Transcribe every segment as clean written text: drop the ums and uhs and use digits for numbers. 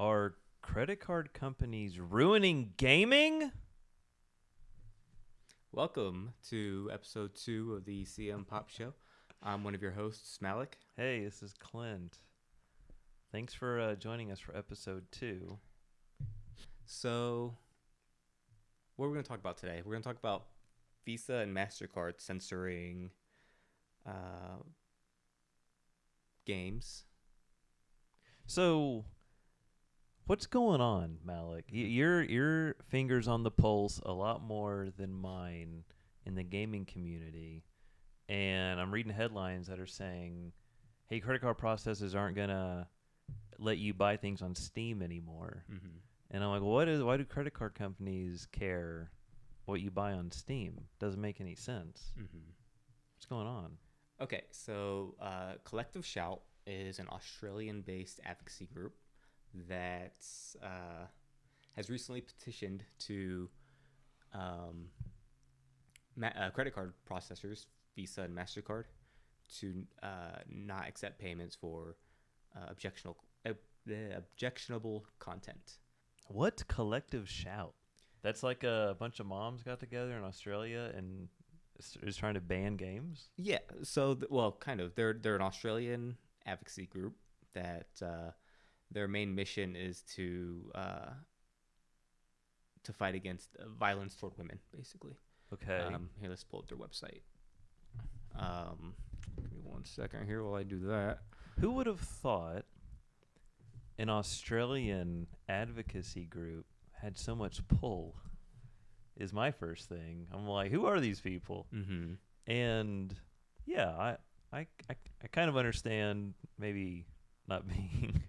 Are credit card companies ruining gaming? Welcome to episode 2 of the CM Pop Show. I'm one of your hosts, Malik. Hey, this is Clint. Thanks for joining us for episode 2. So, what are we going to talk about today? We're going to talk about Visa and MasterCard censoring games. So, what's going on, Malik? Your finger's on the pulse a lot more than mine in the gaming community. And I'm reading headlines that are saying, hey, credit card processors aren't going to let you buy things on Steam anymore. Mm-hmm. And I'm like, why do credit card companies care what you buy on Steam? Doesn't make any sense. Mm-hmm. What's going on? Okay, so Collective Shout is an Australian-based advocacy group that has recently petitioned to credit card processors, Visa and MasterCard, to not accept payments for objectionable content. What Collective Shout? That's like a bunch of moms got together in Australia and is trying to ban games? Yeah, so kind of. They're an Australian advocacy group that their main mission is to fight against violence toward women, basically. Okay. Here, let's pull up their website. Give me 1 second here while I do that. Who would have thought an Australian advocacy group had so much pull? Is my first thing. I'm like, who are these people? Mm-hmm. And yeah, I kind of understand maybe not being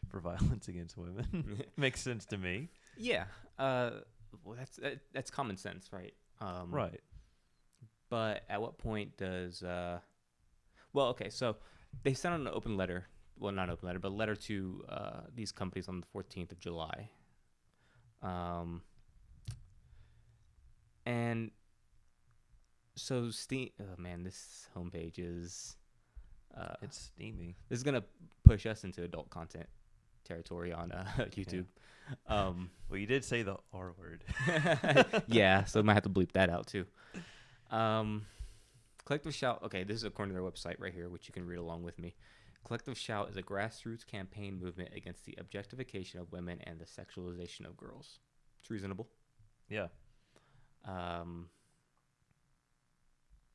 for violence against women. Makes sense to me. Yeah. Well, that's common sense, right? Right. But at what point does okay, so they sent out an open letter. Well, not an open letter, but a letter to these companies on the 14th of July. And so Steam, oh man, this homepage is It's steamy. This is gonna push us into adult content territory on YouTube. Yeah. Well, you did say the R word. Yeah, so I might have to bleep that out too. Collective Shout. Okay, this is according to their website right here, which you can read along with me. Collective Shout is a grassroots campaign movement against the objectification of women and the sexualization of girls. It's reasonable. Yeah.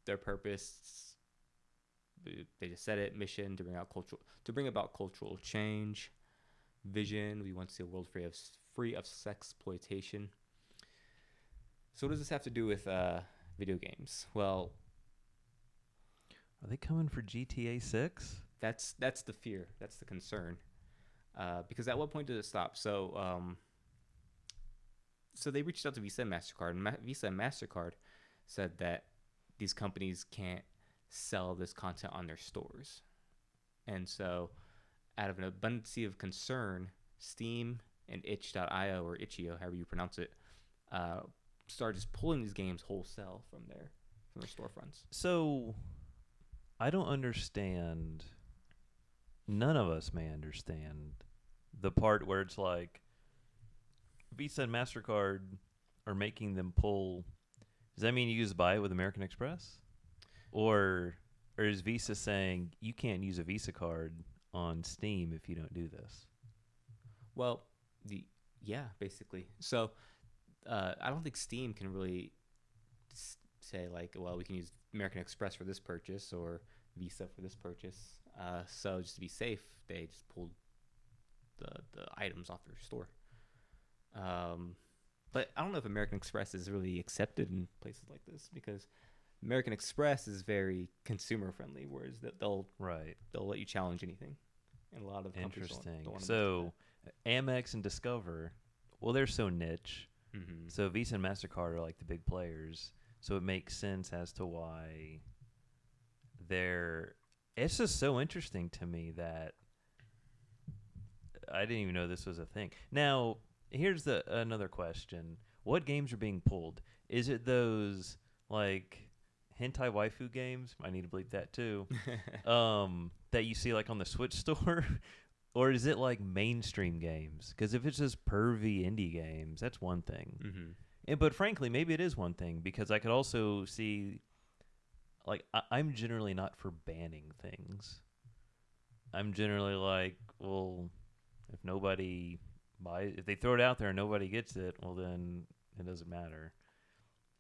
Their purpose, they just said it, mission to bring about cultural change. Vision, we want to see a world free of sexploitation. So what does this have to do with video games? Well, are they coming for GTA 6? That's the fear. That's the concern. Because at what point does it stop? So they reached out to Visa and MasterCard, and Visa and MasterCard said that these companies can't sell this content on their stores. And so out of an abundance of concern, Steam and itch.io, or itch.io, however you pronounce it, started just pulling these games wholesale from their storefronts. So I don't understand. None of us may understand the part where it's like Visa and MasterCard are making them pull. Does that mean you just buy it with American Express? Or is Visa saying you can't use a Visa card on Steam if you don't do this? Well, basically. So I don't think Steam can really say like, well, we can use American Express for this purchase or Visa for this purchase. So just to be safe, they just pulled the items off their store. But I don't know if American Express is really accepted in places like this, because American Express is very consumer friendly, whereas they'll let you challenge anything. And a lot of companies don't want to so Amex and Discover, well, they're so niche. Mm-hmm. So Visa and MasterCard are like the big players. So it makes sense as to why it's just so interesting to me that I didn't even know this was a thing. Now, here's another question. What games are being pulled? Is it those like hentai waifu games? I need to bleep that too. That you see like on the Switch store, or is it like mainstream games? Because if it's just pervy indie games, that's one thing. Mm-hmm. But frankly, maybe it is one thing because I could also see, like, I'm generally not for banning things. I'm generally like, well, if nobody buys, if they throw it out there and nobody gets it, well, then it doesn't matter.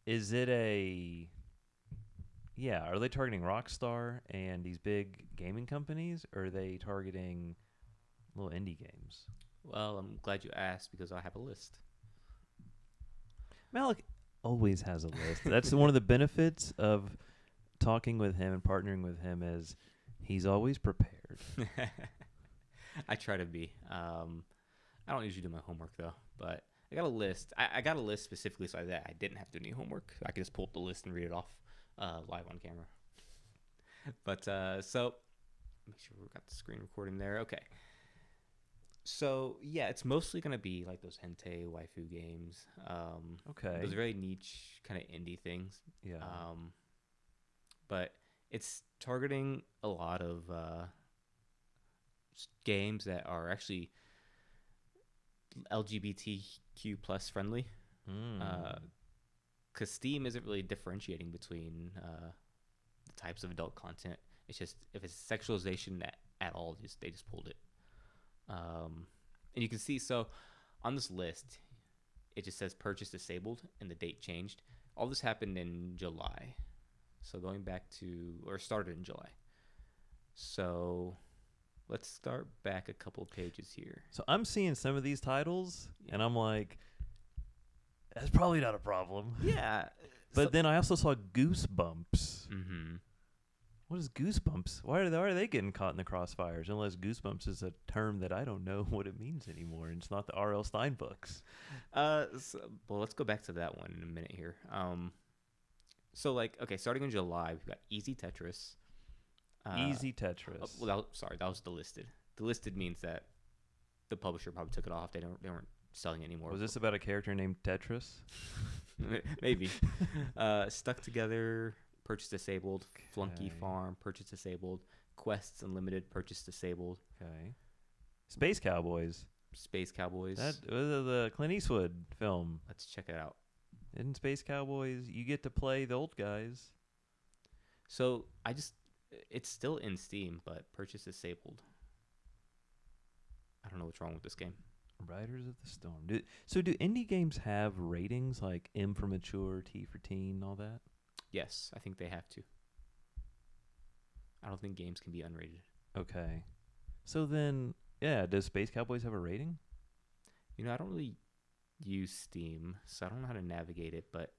Is it a, yeah, are they targeting Rockstar and these big gaming companies, or are they targeting little indie games? Well, I'm glad you asked because I have a list. Malik always has a list. That's one of the benefits of talking with him and partnering with him is he's always prepared. I try to be. I don't usually do my homework though, but I got a list. I got a list specifically so that I didn't have to do any homework. I could just pull up the list and read it off live on camera. But so make sure we got the screen recording there. Okay. So yeah, it's mostly gonna be like those hentai waifu games. Okay. Those very niche kind of indie things. Yeah. But it's targeting a lot of games that are actually LGBTQ plus friendly. Because Steam isn't really differentiating between the types of adult content. It's just if it's sexualization at all, they just pulled it. And you can see, so on this list, it just says purchase disabled and the date changed. All this happened in July. So going back to, or started in July. So let's start back a couple pages here. So I'm seeing some of these titles, and I'm like, that's probably not a problem. Yeah. But then I also saw Goosebumps. Mm-hmm. What is Goosebumps? Why are they getting caught in the crossfires? Unless Goosebumps is a term that I don't know what it means anymore, and it's not the R.L. Stine books. Well, let's go back to that one in a minute here. So like, okay, starting in July, we've got Easy Tetris. Easy Tetris. Well, that was delisted. Delisted means that the publisher probably took it off. They weren't selling it anymore. Was this about a character named Tetris? Maybe. Stuck Together, purchase disabled. Okay. Flunky Farm, purchase disabled. Quests Unlimited, purchase disabled. Okay. Space Cowboys. Space Cowboys. That was the Clint Eastwood film. Let's check it out. In Space Cowboys, you get to play the old guys. So it's still in Steam, but purchase disabled. I don't know what's wrong with this game. Riders of the Storm. Do indie games have ratings like M for mature, T for teen, all that? Yes, I think they have to. I don't think games can be unrated. Okay. So then, yeah, does Space Cowboys have a rating? You know, I don't really use Steam, so I don't know how to navigate it, but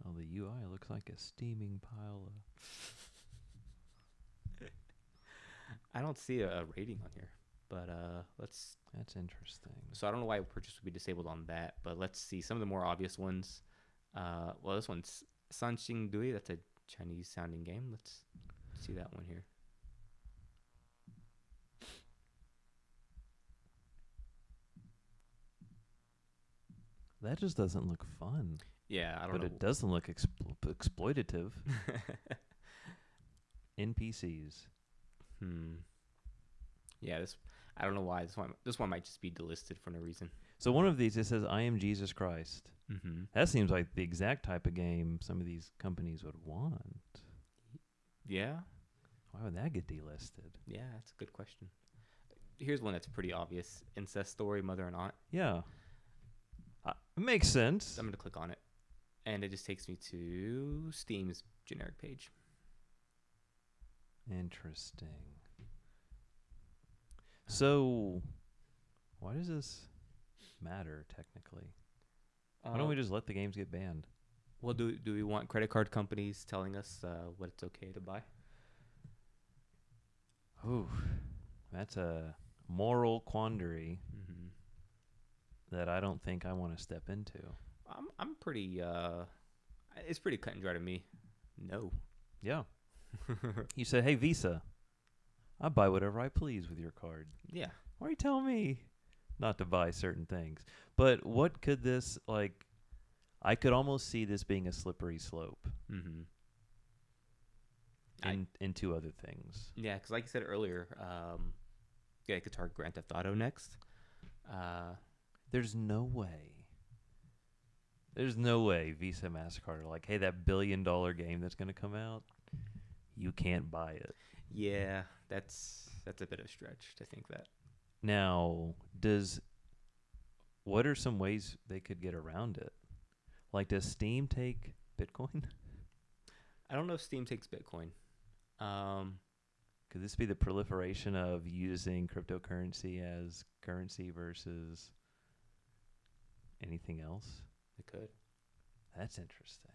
Oh, the UI looks like a steaming pile of... I don't see a rating on here. But let's... That's interesting. So I don't know why purchase would be disabled on that, but let's see some of the more obvious ones. Well, this one's Sanxing Dui. That's a Chinese-sounding game. Let's see that one here. That just doesn't look fun. Yeah, I don't know. But it doesn't look exploitative. NPCs. Yeah, I don't know why this one might just be delisted for no reason. So one of these, it says, I am Jesus Christ. Mm-hmm. That seems like the exact type of game some of these companies would want. Yeah. Why would that get delisted? Yeah, that's a good question. Here's one that's pretty obvious. Incest Story, Mother and Aunt. Yeah. It makes sense. I'm going to click on it. And it just takes me to Steam's generic page. Interesting. So, why does this matter technically? Why don't we just let the games get banned? Well, do we want credit card companies telling us what it's okay to buy? Ooh, that's a moral quandary that I don't think I want to step into. I'm pretty. It's pretty cut and dry to me. No. Yeah. You said, "Hey Visa, I buy whatever I please with your card." Yeah. Why are you telling me not to buy certain things? But what could this, like, I could almost see this being a slippery slope. into other things. Yeah, because like you said earlier, yeah, you could target Grand Theft Auto next. There's no way. There's no way Visa and MasterCard are like, hey, that $1 billion game that's going to come out, you can't buy it. Yeah, that's a bit of a stretch to think that. Now, what are some ways they could get around it? Like, does Steam take Bitcoin? I don't know if Steam takes Bitcoin. Could this be the proliferation of using cryptocurrency as currency versus anything else? It could. That's interesting.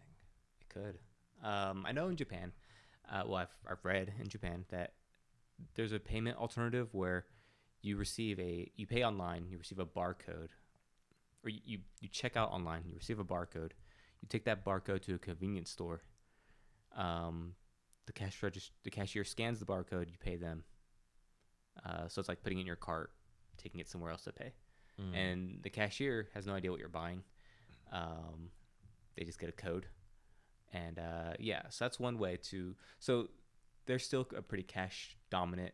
It could. I know in Japan, well, I've read in Japan that there's a payment alternative where you pay online, you receive a barcode, or you check out online, you receive a barcode, you take that barcode to a convenience store. The cashier scans the barcode, you pay them. So it's like putting it in your cart, taking it somewhere else to pay. And the cashier has no idea what you're buying. They just get a code. And yeah, so that's one way to. So there's still a pretty cash dominant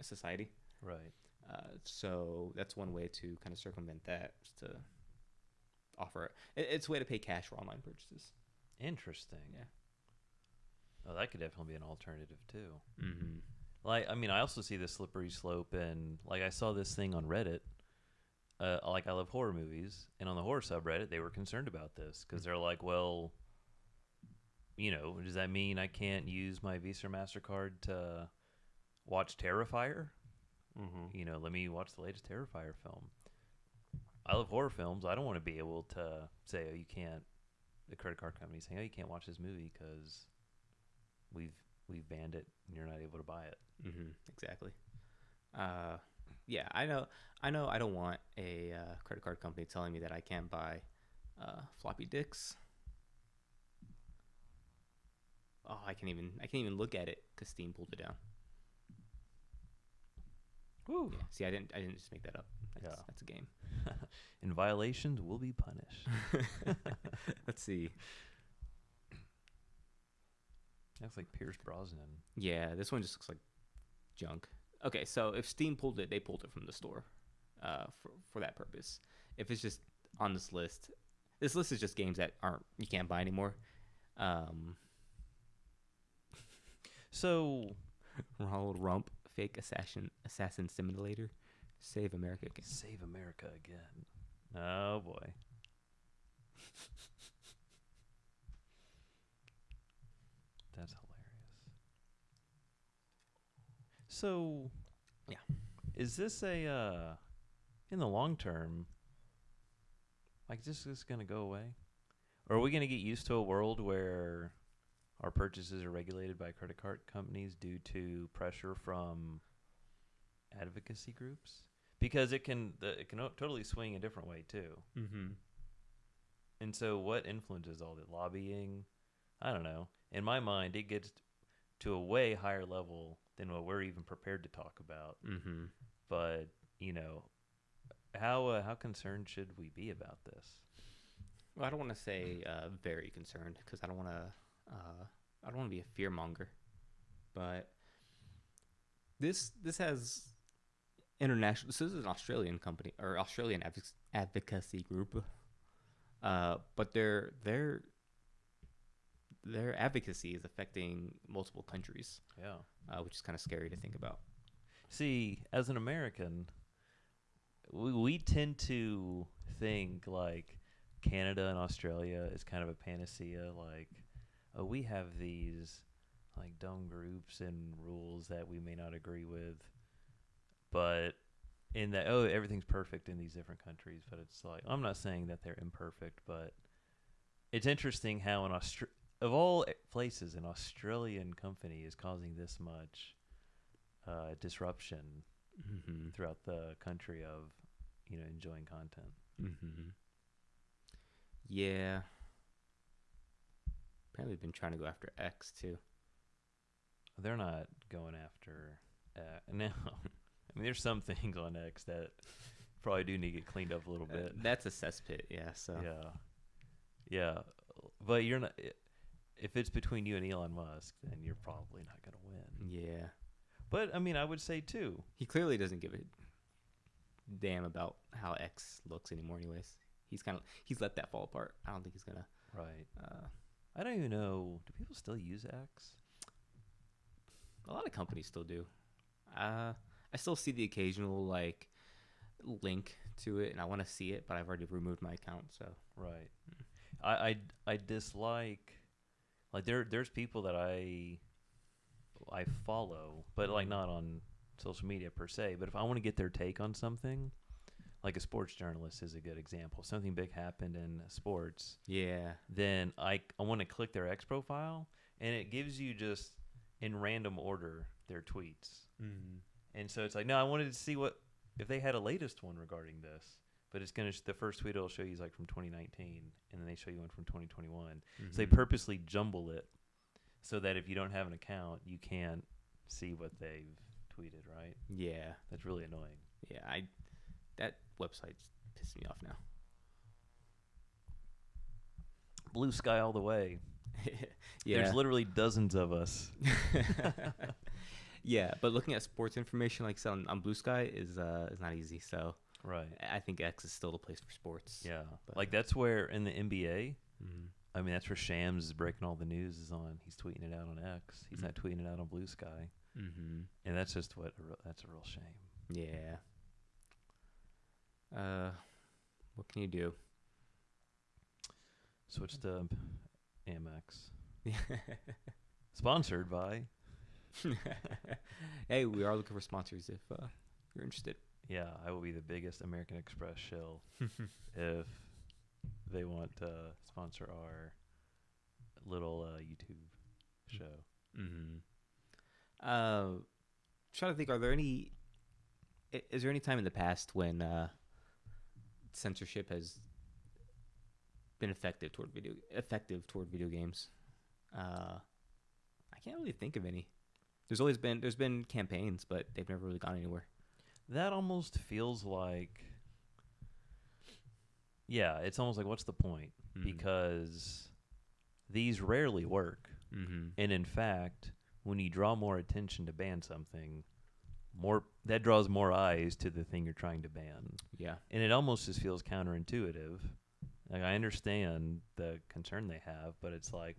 society. Right. So that's one way to kind of circumvent that, is to offer it's a way to pay cash for online purchases. Interesting. Yeah. Oh, that could definitely be an alternative too. Mm-hmm. Like, I mean, I also see the slippery slope, and like I saw this thing on Reddit. Like, I love horror movies, and on the horror subreddit, they were concerned about this because they're like, well, you know, does that mean I can't use my Visa or MasterCard to watch Terrifier? Mm-hmm. You know, let me watch the latest Terrifier film. I love horror films. I don't want to be able to say, oh, you can't. The credit card company saying, oh, you can't watch this movie because we've banned it and you're not able to buy it. Mm-hmm. Exactly. Yeah, I know. I don't want a credit card company telling me that I can't buy floppy disks. Oh, I can't even look at it because Steam pulled it down. Woo. Yeah. See, I didn't just make that up. That's a game. And violations will be punished. Let's see. That's like Pierce Brosnan. Yeah, this one just looks like junk. Okay, so if Steam pulled it, they pulled it from the store for that purpose. If it's just on this list is just games that you can't buy anymore. So Ronald Rump, fake assassin simulator, Save America again. Save America again. Oh boy. That's hilarious. So, yeah, is this a in the long term? Like, is this going to go away, or are we going to get used to a world where our purchases are regulated by credit card companies due to pressure from advocacy groups? Because it can totally swing a different way too. Mm-hmm. And so, what influences all the lobbying? I don't know. In my mind, it gets to a way higher level than what we're even prepared to talk about. Mm-hmm. But you know, how concerned should we be about this? Well, I don't want to say very concerned because I don't want to be a fear monger, but this has international. This is an Australian company or Australian advocacy group, but their advocacy is affecting multiple countries. Yeah, which is kind of scary to think about. See, as an American, we tend to think like Canada and Australia is kind of a panacea. Like, oh, we have these like dumb groups and rules that we may not agree with, but in that, oh, everything's perfect in these different countries. But it's like, I'm not saying that they're imperfect, but it's interesting how of all places, an Australian company is causing this much disruption Mm-hmm. throughout the country of, you know, enjoying content. Mm-hmm. Yeah. Apparently, they've been trying to go after X too. They're not going after no. I mean, there's some things on X that probably do need to get cleaned up a little bit. That's a cesspit, yeah. So yeah, but you're not. if it's between you and Elon Musk, then you're probably not going to win. Yeah. But I mean, I would say too. He clearly doesn't give a damn about how X looks anymore. Anyways, he's let that fall apart. I don't think he's gonna. Right. I don't even know. Do people still use X? A lot of companies still do. I still see the occasional like link to it, and I want to see it, but I've already removed my account. So right. I dislike like there's people that I follow, but like not on social media per se. But if I want to get their take on something, like a sports journalist is a good example. Something big happened in sports. Yeah. Then I want to click their X profile, and it gives you just in random order their tweets. Mm-hmm. And so it's like, no, I wanted to see what if they had a latest one regarding this. But it's gonna the first tweet it'll show you is like from 2019, and then they show you one from 2021. Mm-hmm. So they purposely jumble it so that if you don't have an account, you can't see what they've tweeted. Right? Yeah, that's really annoying. Yeah, that website's pissed me off now. Blue sky all the way. Yeah, there's literally dozens of us. Yeah, but looking at sports information like on Blue Sky is not easy. So right, I think X is still the place for sports. Yeah, like that's where in the NBA, I mean that's where Shams is breaking all the news is on. He's tweeting it out on X. He's not tweeting it out on Blue Sky, and that's just that's a real shame. Yeah. What can you do? Switch to Amex. Sponsored by. Hey, we are looking for sponsors if you're interested. Yeah, I will be the biggest American Express shill if they want to sponsor our little YouTube show. Trying to think, is there any time in the past when censorship has been effective toward video games? I can't really think of any. There's been campaigns, but they've never really gone anywhere. That almost feels like, yeah, it's almost like what's the point? Because these rarely work, and in fact, when you draw more attention to ban something, that draws more eyes to the thing you're trying to ban. Yeah, and it almost just feels counterintuitive. Like I understand the concern they have, but it's like,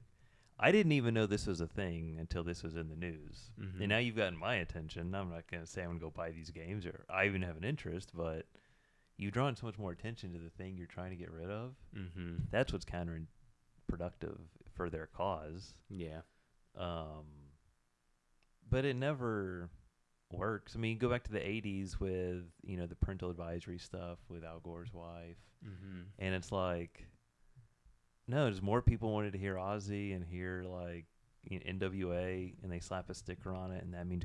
I didn't even know this was a thing until this was in the news. And now you've gotten my attention. I'm not going to say I'm going to go buy these games or I even have an interest, but you've drawn so much more attention to the thing you're trying to get rid of. That's what's counterproductive for their cause. Yeah. But it never works. I mean, you go back to the 80s with, the parental advisory stuff with Al Gore's wife. And it's like, no, just more people wanted to hear Ozzy and hear like NWA, and they slap a sticker on it, and that means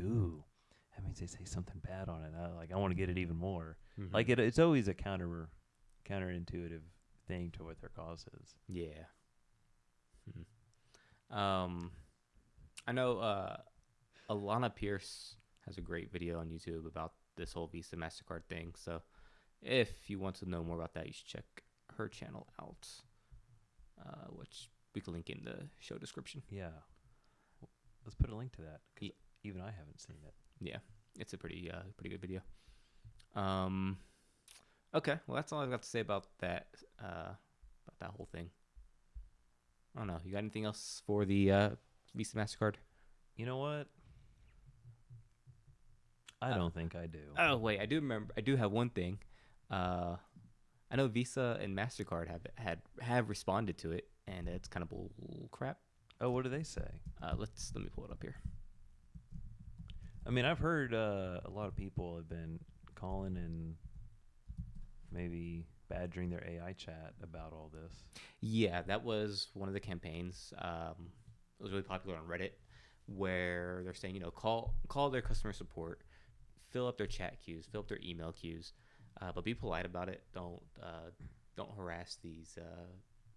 they say something bad on it. I want to get it even more. Like it's always a counterintuitive thing to what their cause is. Yeah. I know Alana Pierce has a great video on YouTube about this whole Visa MasterCard thing. So if you want to know more about that, you should check her channel out. Which we can link in the show description. Yeah. Let's put a link to that. Yeah. Even I haven't seen it. Yeah. It's a pretty good video. Okay. Well, that's all I've got to say about that whole thing. I don't know. You got anything else for the Visa MasterCard? You know what? I don't think I do. Oh, wait. I do remember. I do have one thing. I know Visa and MasterCard have responded to it, and it's kind of bull crap. Oh, what do they say? Let me pull it up here. I mean, I've heard a lot of people have been calling and maybe badgering their AI chat about all this. Yeah, that was one of the campaigns. It was really popular on Reddit, where they're saying, call their customer support, fill up their chat queues, fill up their email queues. But be polite about it. Don't harass these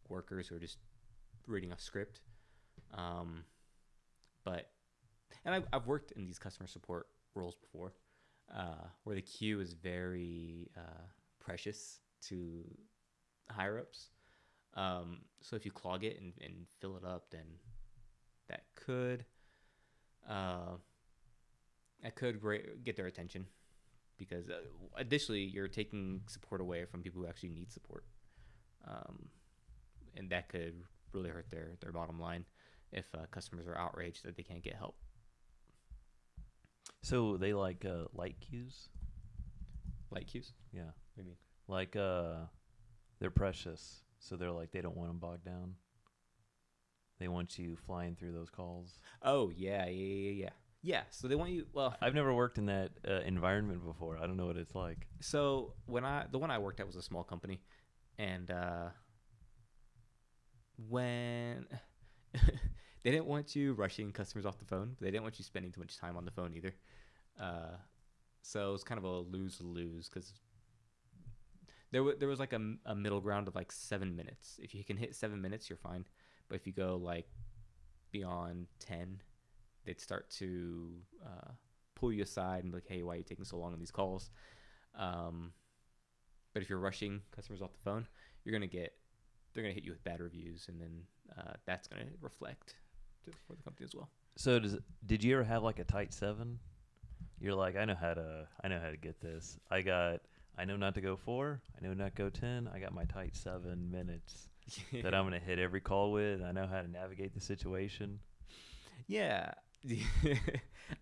workers who are just reading a script. I've worked in these customer support roles before, where the queue is very precious to higher ups. So if you clog it and fill it up, then that could get their attention, because additionally you're taking support away from people who actually need support, and that could really hurt their bottom line if customers are outraged that they can't get help. So they like light cues? Light cues? Yeah. What do you mean? Like they're precious, so they're like they don't want them bogged down. They want you flying through those calls. Oh yeah. So they want you. Well, I've never worked in that environment before. I don't know what it's like. so the one I worked at was a small company, and when they didn't want you rushing customers off the phone, but they didn't want you spending too much time on the phone either. So it was kind of a lose-lose, because there was like a middle ground of like 7 minutes. If you can hit 7 minutes, you're fine. But if you go like beyond 10, they'd start to pull you aside and be like, hey, why are you taking so long on these calls? But if you're rushing customers off the phone, they're gonna hit you with bad reviews, and then that's gonna reflect for the company as well. So did you ever have like a tight 7? You're like, I know how to get this. I know not to go 4. I know not to go 10. I got my tight 7 minutes that I'm gonna hit every call with. I know how to navigate the situation. Yeah.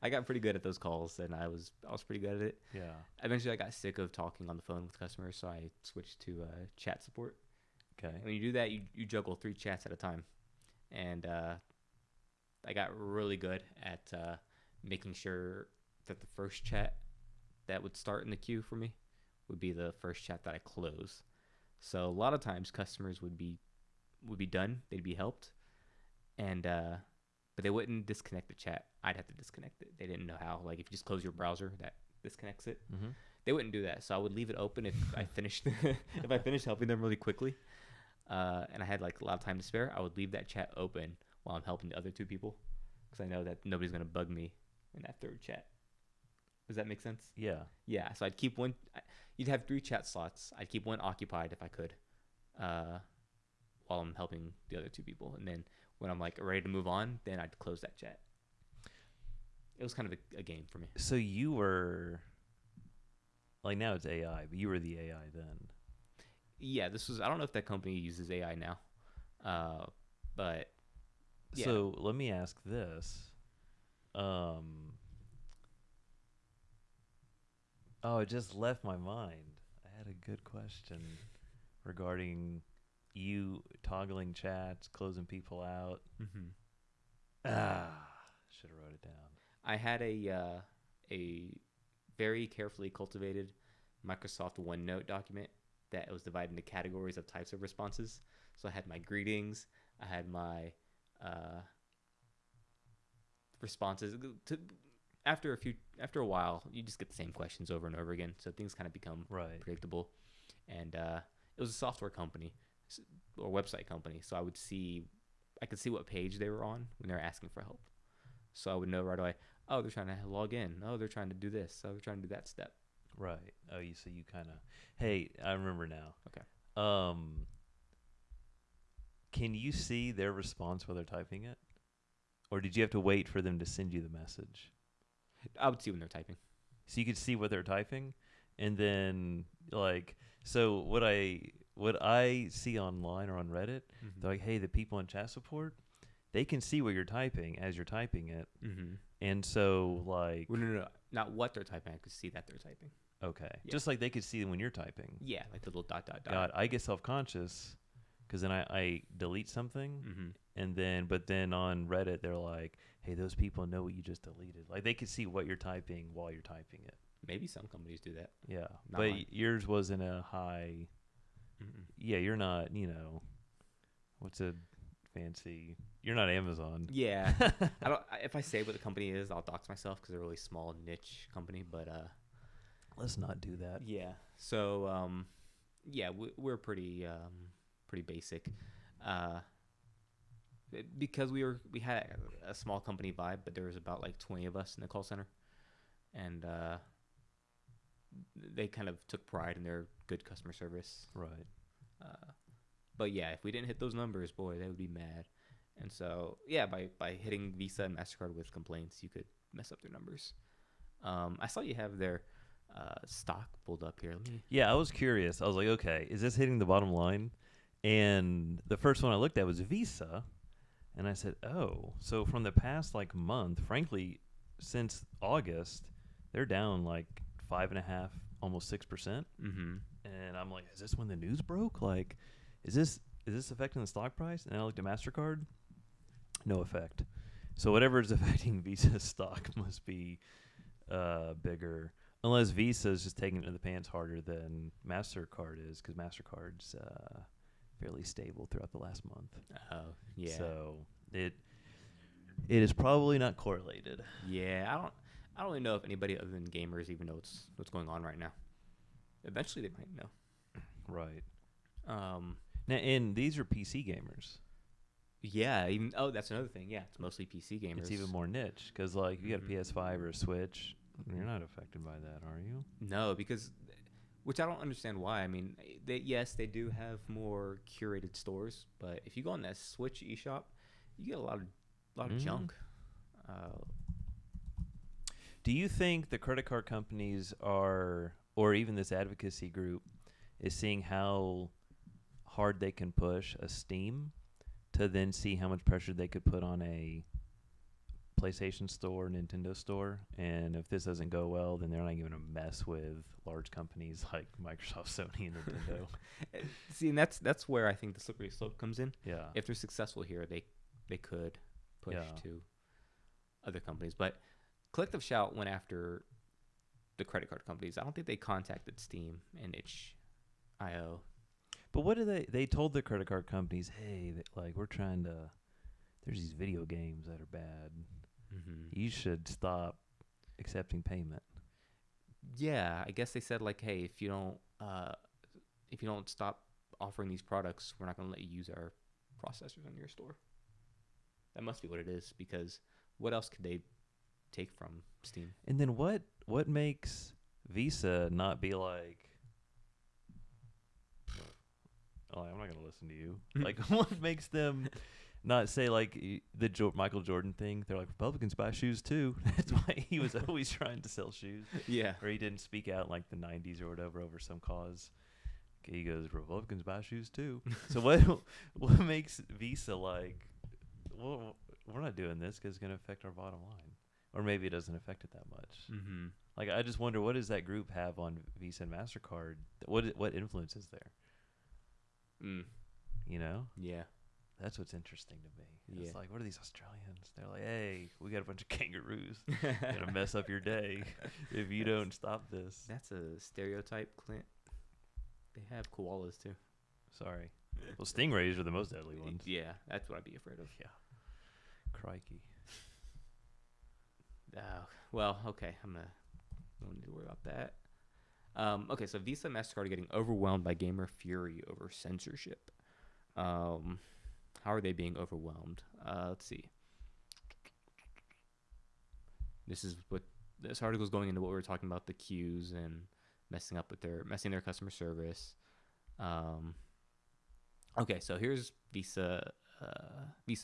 I got pretty good at those calls, and I was pretty good at it. Yeah. Eventually I got sick of talking on the phone with customers, so I switched to chat support. Okay. When you do that, you juggle 3 chats at a time, and I got really good at making sure that the first chat that would start in the queue for me would be the first chat that I close. So a lot of times customers would be done, they'd be helped, and but they wouldn't disconnect the chat. I'd have to disconnect it. They didn't know how. Like if you just close your browser, that disconnects it. Mm-hmm. They wouldn't do that, so I would leave it open if I finished if I finished helping them really quickly, and I had like a lot of time to spare. I would leave that chat open while I'm helping the other 2 people, because I know that nobody's gonna bug me in that 3rd chat. Does that make sense? Yeah. Yeah. So I'd keep one. You'd have 3 chat slots. I'd keep one occupied if I could, while I'm helping the other 2 people, and then when I'm like ready to move on, then I'd close that chat. It was kind of a game for me. So you were like, now it's AI, but you were the AI then. Yeah, I don't know if that company uses AI now, but yeah. So let me ask this. Oh, it just left my mind. I had a good question regarding you toggling chats, closing people out. Mm-hmm. Should have wrote it down. I had a very carefully cultivated Microsoft OneNote document that was divided into categories of types of responses. So I had my greetings, I had my responses. After a while, you just get the same questions over and over again, so things kind of become predictable. And it was a software company or website company, so I could see what page they were on when they were asking for help. So I would know right away, oh, they're trying to log in. Oh, they're trying to do this. Oh, they're trying to do that step. Right. Oh, so you kind of. Hey, I remember now. Okay. Can you see their response while they're typing it, or did you have to wait for them to send you the message? I would see when they're typing. So you could see what they're typing, and then like, so what I see online or on Reddit, Mm-hmm. they're like, hey, the people in chat support, they can see what you're typing as you're typing it, Mm-hmm. and so like, Well, no, not what they're typing. I could see that they're typing. okay, Yeah. just like they could see when you're typing. Yeah, like the little dot. God, I get self-conscious because then I delete something, Mm-hmm. but then on Reddit they're like, hey, those people know what you just deleted. Like they could see what you're typing while you're typing it. Maybe some companies do that. Yeah, Not but mine. yours wasn't a high. Mm-mm. Yeah, you're not. What's a fancy? You're not Amazon. Yeah, I don't. If I say what the company is, I'll dox myself because they're a really small niche company. But Let's not do that. yeah. So yeah, we're pretty basic, because we had a small company vibe, but there was about like 20 of us in the call center, and they kind of took pride in their good customer service. Right. But yeah, if we didn't hit those numbers, boy, they would be mad. And so, yeah, by hitting Visa and MasterCard with complaints, you could mess up their numbers. I saw you have their stock pulled up here. Let me. Yeah, I was curious. I was like, okay, is this hitting the bottom line? And the first one I looked at was Visa. And I said, oh, so from the past like month, frankly, since August, they're down like 5.5, almost 6%. Mm-hmm. And I'm like, is this when the news broke? Like, is this affecting the stock price? And I looked at MasterCard, no effect. So whatever is affecting Visa's stock must be bigger, unless Visa is just taking it to the pants harder than MasterCard is, because MasterCard's fairly stable throughout the last month. Oh, yeah. So it is probably not correlated. Yeah, I don't really know if anybody other than gamers even knows what's going on right now. Eventually, they might know. Right. Now, and these are PC gamers. Yeah. That's another thing. Yeah, it's mostly PC gamers. It's even more niche because, like, if you got a PS5 or a Switch, you're not affected by that, are you? No, because, which I don't understand why. I mean, yes, they do have more curated stores, but if you go on that Switch eShop, you get a lot of junk. Do you think the credit card companies are, or even this advocacy group, is seeing how hard they can push a Steam to then see how much pressure they could put on a PlayStation store, Nintendo store, and if this doesn't go well, then they're not even going to mess with large companies like Microsoft, Sony, and Nintendo. See, and that's where I think the slippery slope comes in. Yeah. If they're successful here, they could push to other companies. But Collective Shout went after the credit card companies. I don't think they contacted Steam and itch.io. But what did they told the credit card companies, hey, like, we're trying to, there's these video games that are bad. Mm-hmm. You should stop accepting payment. Yeah, I guess they said, like, hey, if you don't stop offering these products, we're not going to let you use our processors on your store. That must be what it is, because what else could they take from Steam? And then what makes Visa not be like, oh, I'm not going to listen to you. Like, what makes them not say, like, the Michael Jordan thing? They're like, Republicans buy shoes too. That's why he was always trying to sell shoes. Yeah. Or he didn't speak out in, like, the 90s or whatever over some cause. Okay, he goes, Republicans buy shoes too. So what makes Visa like, well, we're not doing this because it's going to affect our bottom line? Or maybe it doesn't affect it that much. Mm-hmm. Like, I just wonder, what does that group have on Visa and MasterCard? What influence is there? You know? Yeah. That's what's interesting to me. Yeah. It's like, what are these Australians? They're like, hey, we got a bunch of kangaroos. Gonna mess up your day if you don't stop this. That's a stereotype, Clint. They have koalas too. Sorry. Well, stingrays are the most deadly ones. Yeah, that's what I'd be afraid of. Yeah. Crikey. Well, okay. I don't need to worry about that. Okay, so Visa and MasterCard are getting overwhelmed by gamer fury over censorship. How are they being overwhelmed? Let's see. This article is going into what we were talking about, the queues and messing their customer service. Okay, so here's Visa's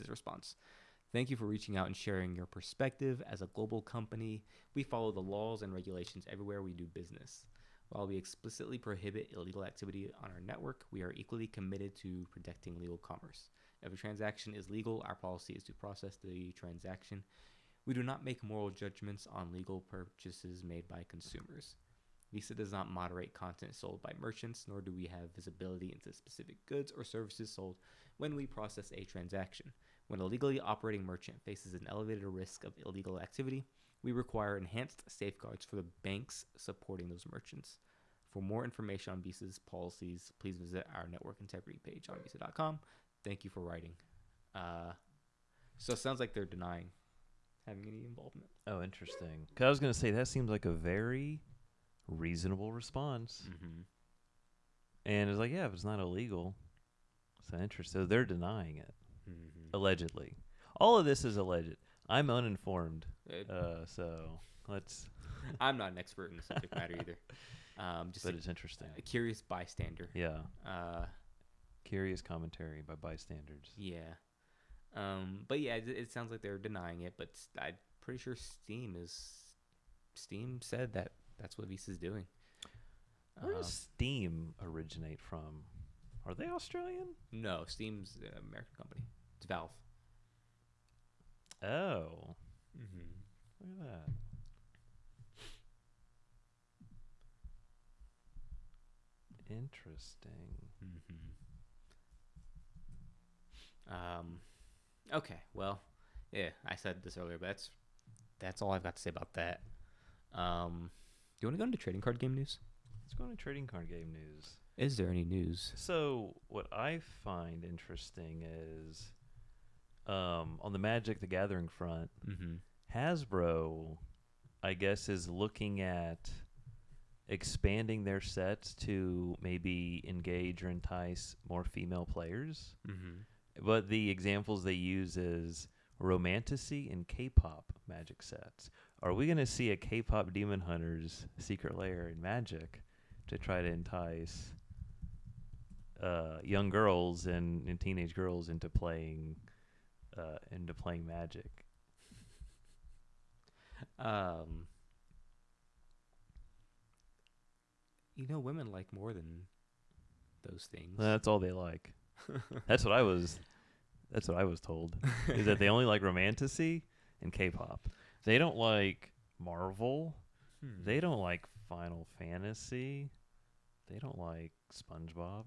response. Thank you for reaching out and sharing your perspective. As a global company, we follow the laws and regulations everywhere we do business. While we explicitly prohibit illegal activity on our network, we are equally committed to protecting legal commerce. If a transaction is legal, our policy is to process the transaction. We do not make moral judgments on legal purchases made by consumers. Visa does not moderate content sold by merchants, nor do we have visibility into specific goods or services sold when we process a transaction. When a legally operating merchant faces an elevated risk of illegal activity, we require enhanced safeguards for the banks supporting those merchants. For more information on Visa's policies, please visit our network integrity page on visa.com. Thank you for writing. So it sounds like they're denying having any involvement. Oh, interesting. 'Cause I was going to say, that seems like a very reasonable response. Mm-hmm. And it's like, yeah, if it's not illegal, it's not interesting. So they're denying it, allegedly. All of this is alleged. I'm uninformed, so let's... I'm not an expert in the subject matter either. But it's interesting. A curious bystander. Yeah. Curious commentary by bystanders. Yeah. But yeah, it sounds like they're denying it. But I'm pretty sure Steam said that that's what Visa's doing. Where does Steam originate from? Are they Australian? No, Steam's an American company. It's Valve. Oh, Mm-hmm. look at that. Interesting. Okay. Well, yeah, I said this earlier, but that's all I've got to say about that. Do you want to go into trading card game news? Let's go into trading card game news. Is there any news? So what I find interesting is, on the Magic the Gathering front, Hasbro, I guess, is looking at expanding their sets to maybe engage or entice more female players. But the examples they use is romantesy and K-pop Magic sets. Are we going to see a K-pop Demon Hunters secret lair in Magic to try to entice young girls and teenage girls into playing Magic? Women like more than those things. That's all they like. That's what I was told. Is that they only like romantesy and K-pop. They don't like Marvel. They don't like Final Fantasy. They don't like SpongeBob.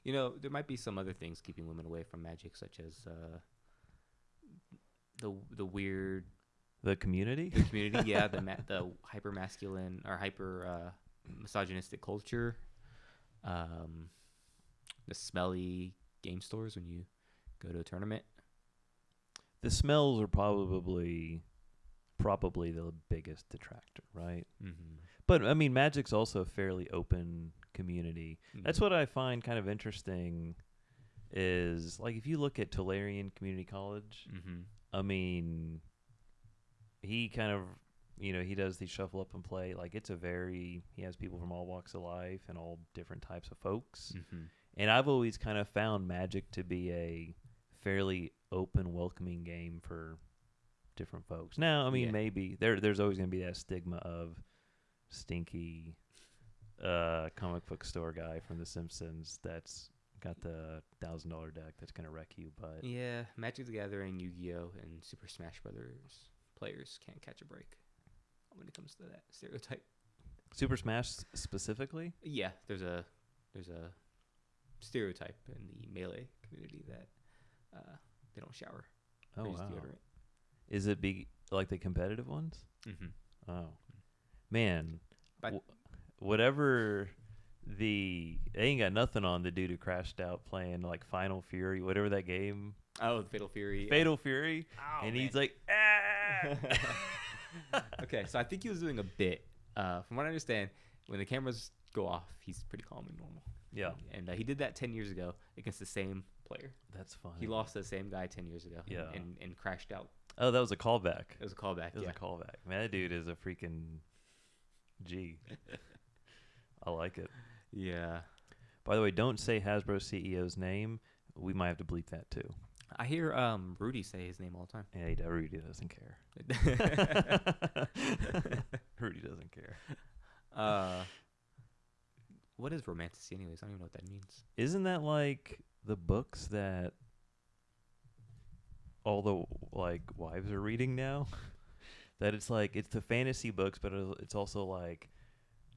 There might be some other things keeping women away from Magic, such as the weird The community. the community. Yeah, the hyper masculine or hyper misogynistic culture. The smelly game stores when you go to a tournament. The smells are probably the biggest detractor, right? But I mean, Magic's also a fairly open community. That's what I find kind of interesting. Is like if you look at Tolarian Community College, I mean, he kind of he does the shuffle up and play. Like he has people from all walks of life and all different types of folks. And I've always kind of found Magic to be a fairly open, welcoming game for different folks. Now, I mean, maybe there's always going to be that stigma of stinky comic book store guy from The Simpsons that's got the $1,000 deck that's going to wreck you. But yeah, Magic the Gathering, Yu-Gi-Oh, and Super Smash Brothers players can't catch a break when it comes to that stereotype. Super Smash specifically? Yeah, there's a stereotype in the Melee community that they don't shower. Oh, they use wow. deodorant. Is it like the competitive ones? Oh, man. But Whatever they ain't got nothing on the dude who crashed out playing like Final Fury, whatever that game. Oh, Fatal Fury. Fury. Oh, and man. he's like, Okay, so I think he was doing a bit. From what I understand, when the cameras go off, he's pretty calm and normal. Yeah. And he did that 10 years ago against the same player. That's funny. He lost to the same guy 10 years ago. Yeah. And crashed out. Oh, that was a callback. It was a callback. It was a callback. Man, that dude is a freaking G. I like it. Yeah. By the way, don't say Hasbro CEO's name. We might have to bleep that too. I hear Rudy say his name all the time. Yeah, Rudy doesn't care. Rudy doesn't care. What is romantesy anyways? I don't even know what that means. Isn't that like the books that all the like wives are reading now? That it's like it's the fantasy books, but it's also like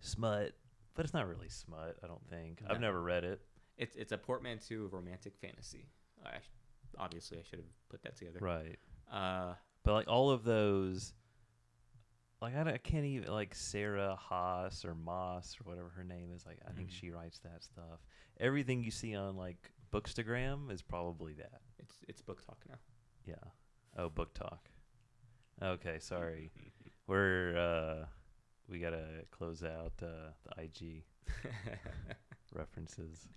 smut. But it's not really smut, I don't think. No. I've never read it. It's a portmanteau of romantic fantasy. Obviously, I should have put that together. Right. But like all of those, like I can't even like Sarah Haas or Moss or whatever her name is. Like I think she writes that stuff. Everything you see on like Bookstagram is probably that. It's book talk now. Yeah. Oh, book talk. Okay, sorry. We gotta close out the IG references.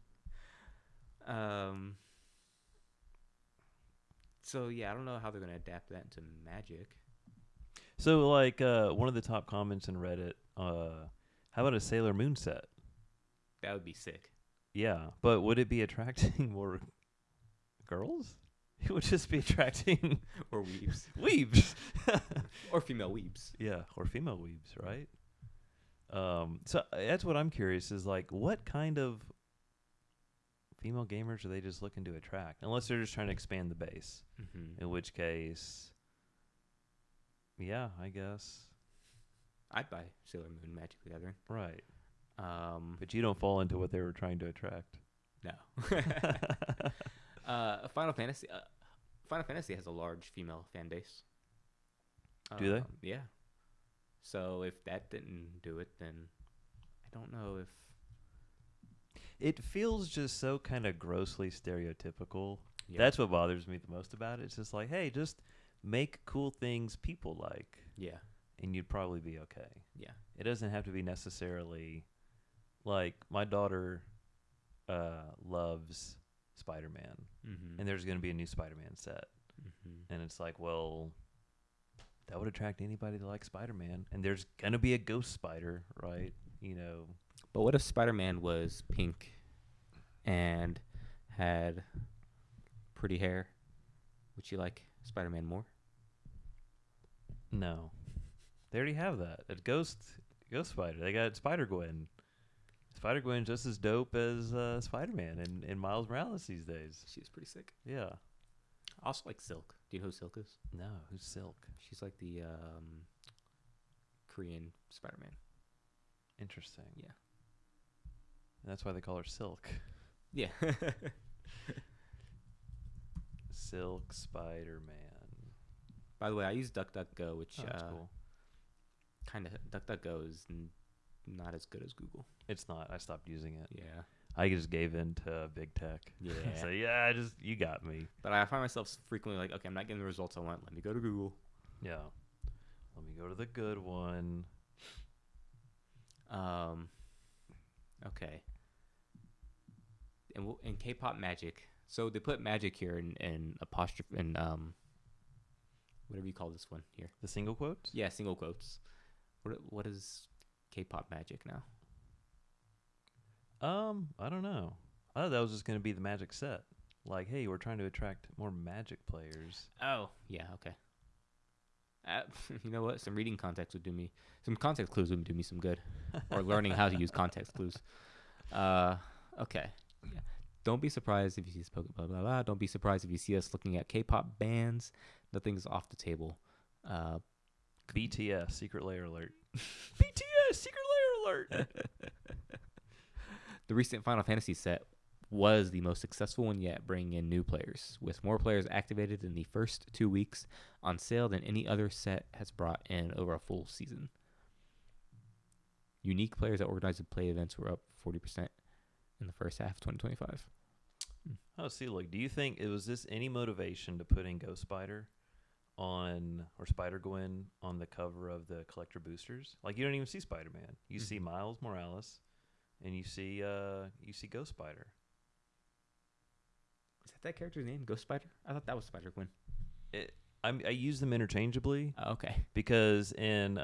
So yeah, I don't know how they're gonna adapt that into Magic. So like one of the top comments in Reddit, how about a Sailor Moon set? That would be sick. Yeah, but would it be attracting more girls? It would just be attracting Or weebs. weebs. Or female weebs. Yeah, or female weebs, right? So that's what I'm curious is like, what kind of female gamers are they just looking to attract? Unless they're just trying to expand the base, Mm-hmm. in which case, yeah, I guess. I'd buy Sailor Moon Magic the Gathering. Right. Um, But you don't fall into what they were trying to attract. no. Final Fantasy. Final Fantasy has a large female fan base. Do they? Yeah. So if that didn't do it, then I don't know if. It feels just so kind of grossly stereotypical. Yeah. That's what bothers me the most about it. It's just like, hey, just make cool things people like, Yeah. and you'd probably be okay. Yeah. It doesn't have to be necessarily like my daughter loves Spider-Man, Mm-hmm. and there's going to be a new Spider-Man set, Mm-hmm. and it's like, well, that would attract anybody that likes Spider-Man, and there's going to be a Ghost Spider, right? You know, But what if Spider-Man was pink and had pretty hair? Would you like Spider-Man more? no, they already have that. At Ghost Spider, they got Spider-Gwen. Spider-Gwen's just as dope as Spider-Man in Miles Morales these days. She's pretty sick. Yeah. I also like Silk. Do you know who Silk is? No, who's Silk? She's like the Korean Spider-Man. Interesting. Yeah. That's why they call her Silk. Yeah. Silk Spider-Man. By the way, I use DuckDuckGo, which Oh, that's cool. kind of DuckDuckGo is not as good as Google. It's not. I stopped using it. Yeah. I just gave in to big tech. Yeah. So yeah, you got me. But I find myself frequently like, okay, I'm not getting the results I want. Let me go to Google. Yeah. Let me go to the good one. Okay. And in K-pop magic, so they put magic here in apostrophe in whatever you call this one here. The single quotes? Yeah, single quotes. What is K-pop magic now? I don't know. I thought that was just going to be the magic set. Like, hey, we're trying to attract more magic players. Oh, yeah, okay. You know what? Some reading context would do me. Some context clues would do me some good, or learning how to use context clues. Okay. Yeah. Don't be surprised if you see this blah blah blah. Don't be surprised if you see us looking at K-pop bands. Nothing's off the table. BTS, secret layer alert. BTS, secret layer alert. The recent Final Fantasy set was the most successful one yet, bringing in new players, with more players activated in the first 2 weeks on sale than any other set has brought in over a full season. Unique players that organized the play events were up 40% in the first half of 2025. Oh, see, look, do you think it was this any motivation to put in Ghost Spider on, or Spider-Gwen on the cover of the collector boosters? Like, you don't even see Spider-Man. You see Miles Morales, and you see Ghost Spider. Is that character's name, Ghost Spider? I thought that was Spider-Gwen. I use them interchangeably Okay. because in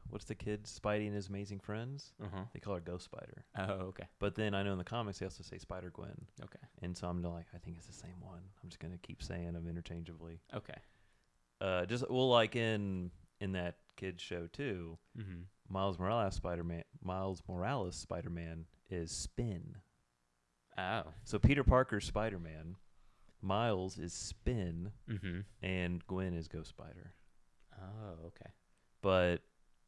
what's the kid Spidey and His Amazing Friends? Uh-huh. They call her Ghost Spider. Oh, okay. But then I know in the comics they also say Spider-Gwen, Okay. and so I'm like, I think it's the same one. I'm just gonna keep saying them interchangeably. Okay. Like in that kids show too. Mm-hmm. Miles Morales Spider-Man is Spin. Oh. So Peter Parker's Spider-Man, Miles is Spin, Mm-hmm. and Gwen is Ghost Spider. Oh, okay. But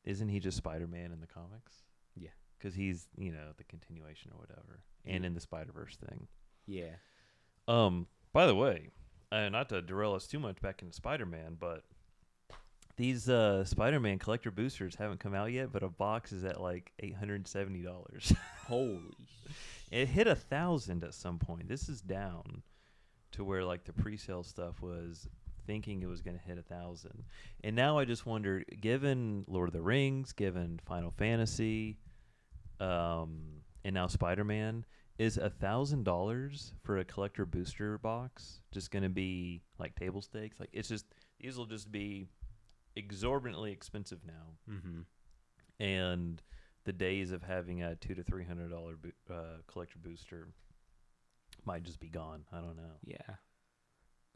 isn't he just Spider-Man in the comics? Yeah. Because he's, the continuation or whatever. And Yeah. in the Spider-Verse thing. Yeah. By the way, not to derail us too much back into Spider-Man, but these Spider-Man collector boosters haven't come out yet, but a box is at like $870. Holy. It hit 1,000 at some point. This is down to where like the pre-sale stuff was thinking it was going to hit 1,000. And now I just wonder, given Lord of the Rings, given Final Fantasy, and now Spider-Man, is $1,000 for a collector booster box just going to be like table stakes? Like, it's just, these will just be exorbitantly expensive now. Mm-hmm. And the days of having a $200 to $300 collector booster might just be gone. I don't know. Yeah.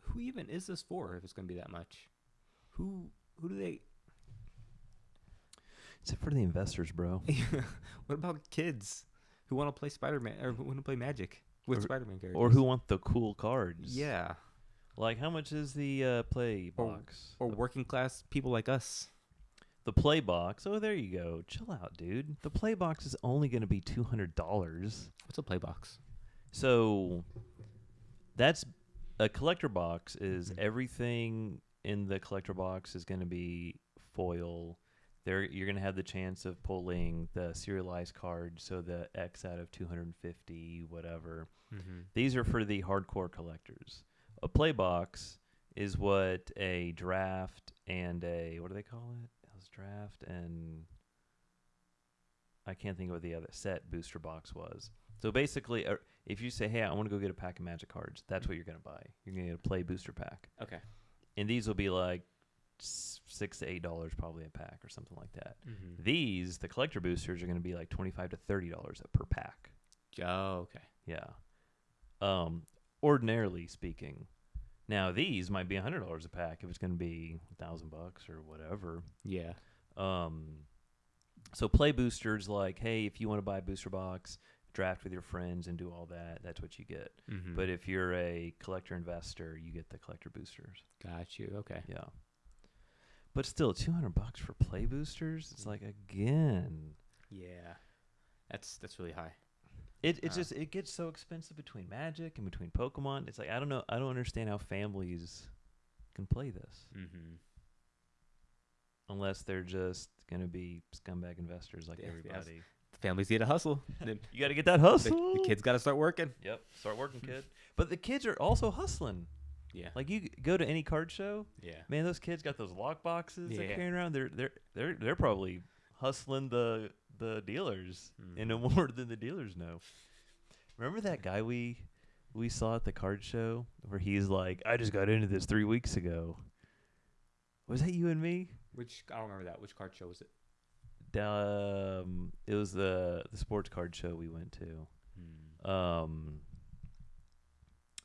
who even is this for if it's going to be that much? Who do they? Except for the investors, bro. What about kids who want to play Spider-Man or who want to play Magic with Spider-Man characters? Or who want the cool cards. Yeah. Like, how much is the play box? Or working class people like us. The play box. Oh, there you go. Chill out, dude. The play box is only going to be $200. What's a play box? So that's a collector box. Is everything in the collector box is going to be foil. There, you're going to have the chance of pulling the serialized cards. So the X out of 250, whatever. Mm-hmm. These are for the hardcore collectors. A play box is what a draft and a, what do they call it? It was draft and I can't think of what the other set booster box was. So basically, if you say, hey, I want to go get a pack of Magic cards, that's what you're going to buy. You're going to get a play booster pack. Okay. And these will be like $6 to $8 probably a pack or something like that. Mm-hmm. These, the collector boosters, are going to be like $25 to $30 per pack. Oh, okay. Yeah. Ordinarily speaking. Now these might be $100 a pack if it's going to be $1,000 or whatever. Yeah. So play boosters, like, hey, if you want to buy a booster box, draft with your friends and do all that, that's what you get. Mm-hmm. But if you're a collector investor, you get the collector boosters. Got you. Okay. Yeah. But still, $200 for play boosters, it's like, again. Yeah. That's really high. It's just, it gets so expensive between Magic and between Pokemon. It's like, I don't know. I don't understand how families can play this. Mm-hmm. Unless they're just going to be scumbag investors like everybody. Yes. The families need to hustle. You got to get that hustle. The kids got to start working. Yep. Start working, kid. But the kids are also hustling. Yeah. Like, you go to any card show. Yeah. Man, those kids got those lock boxes they're Yeah. carrying around. They're probably hustling the dealers and no more than the dealers know. Remember that guy we saw at the card show where he's like, I just got into this 3 weeks ago. Was that you and me? I don't remember that. Which card show was it? It was the sports card show we went to.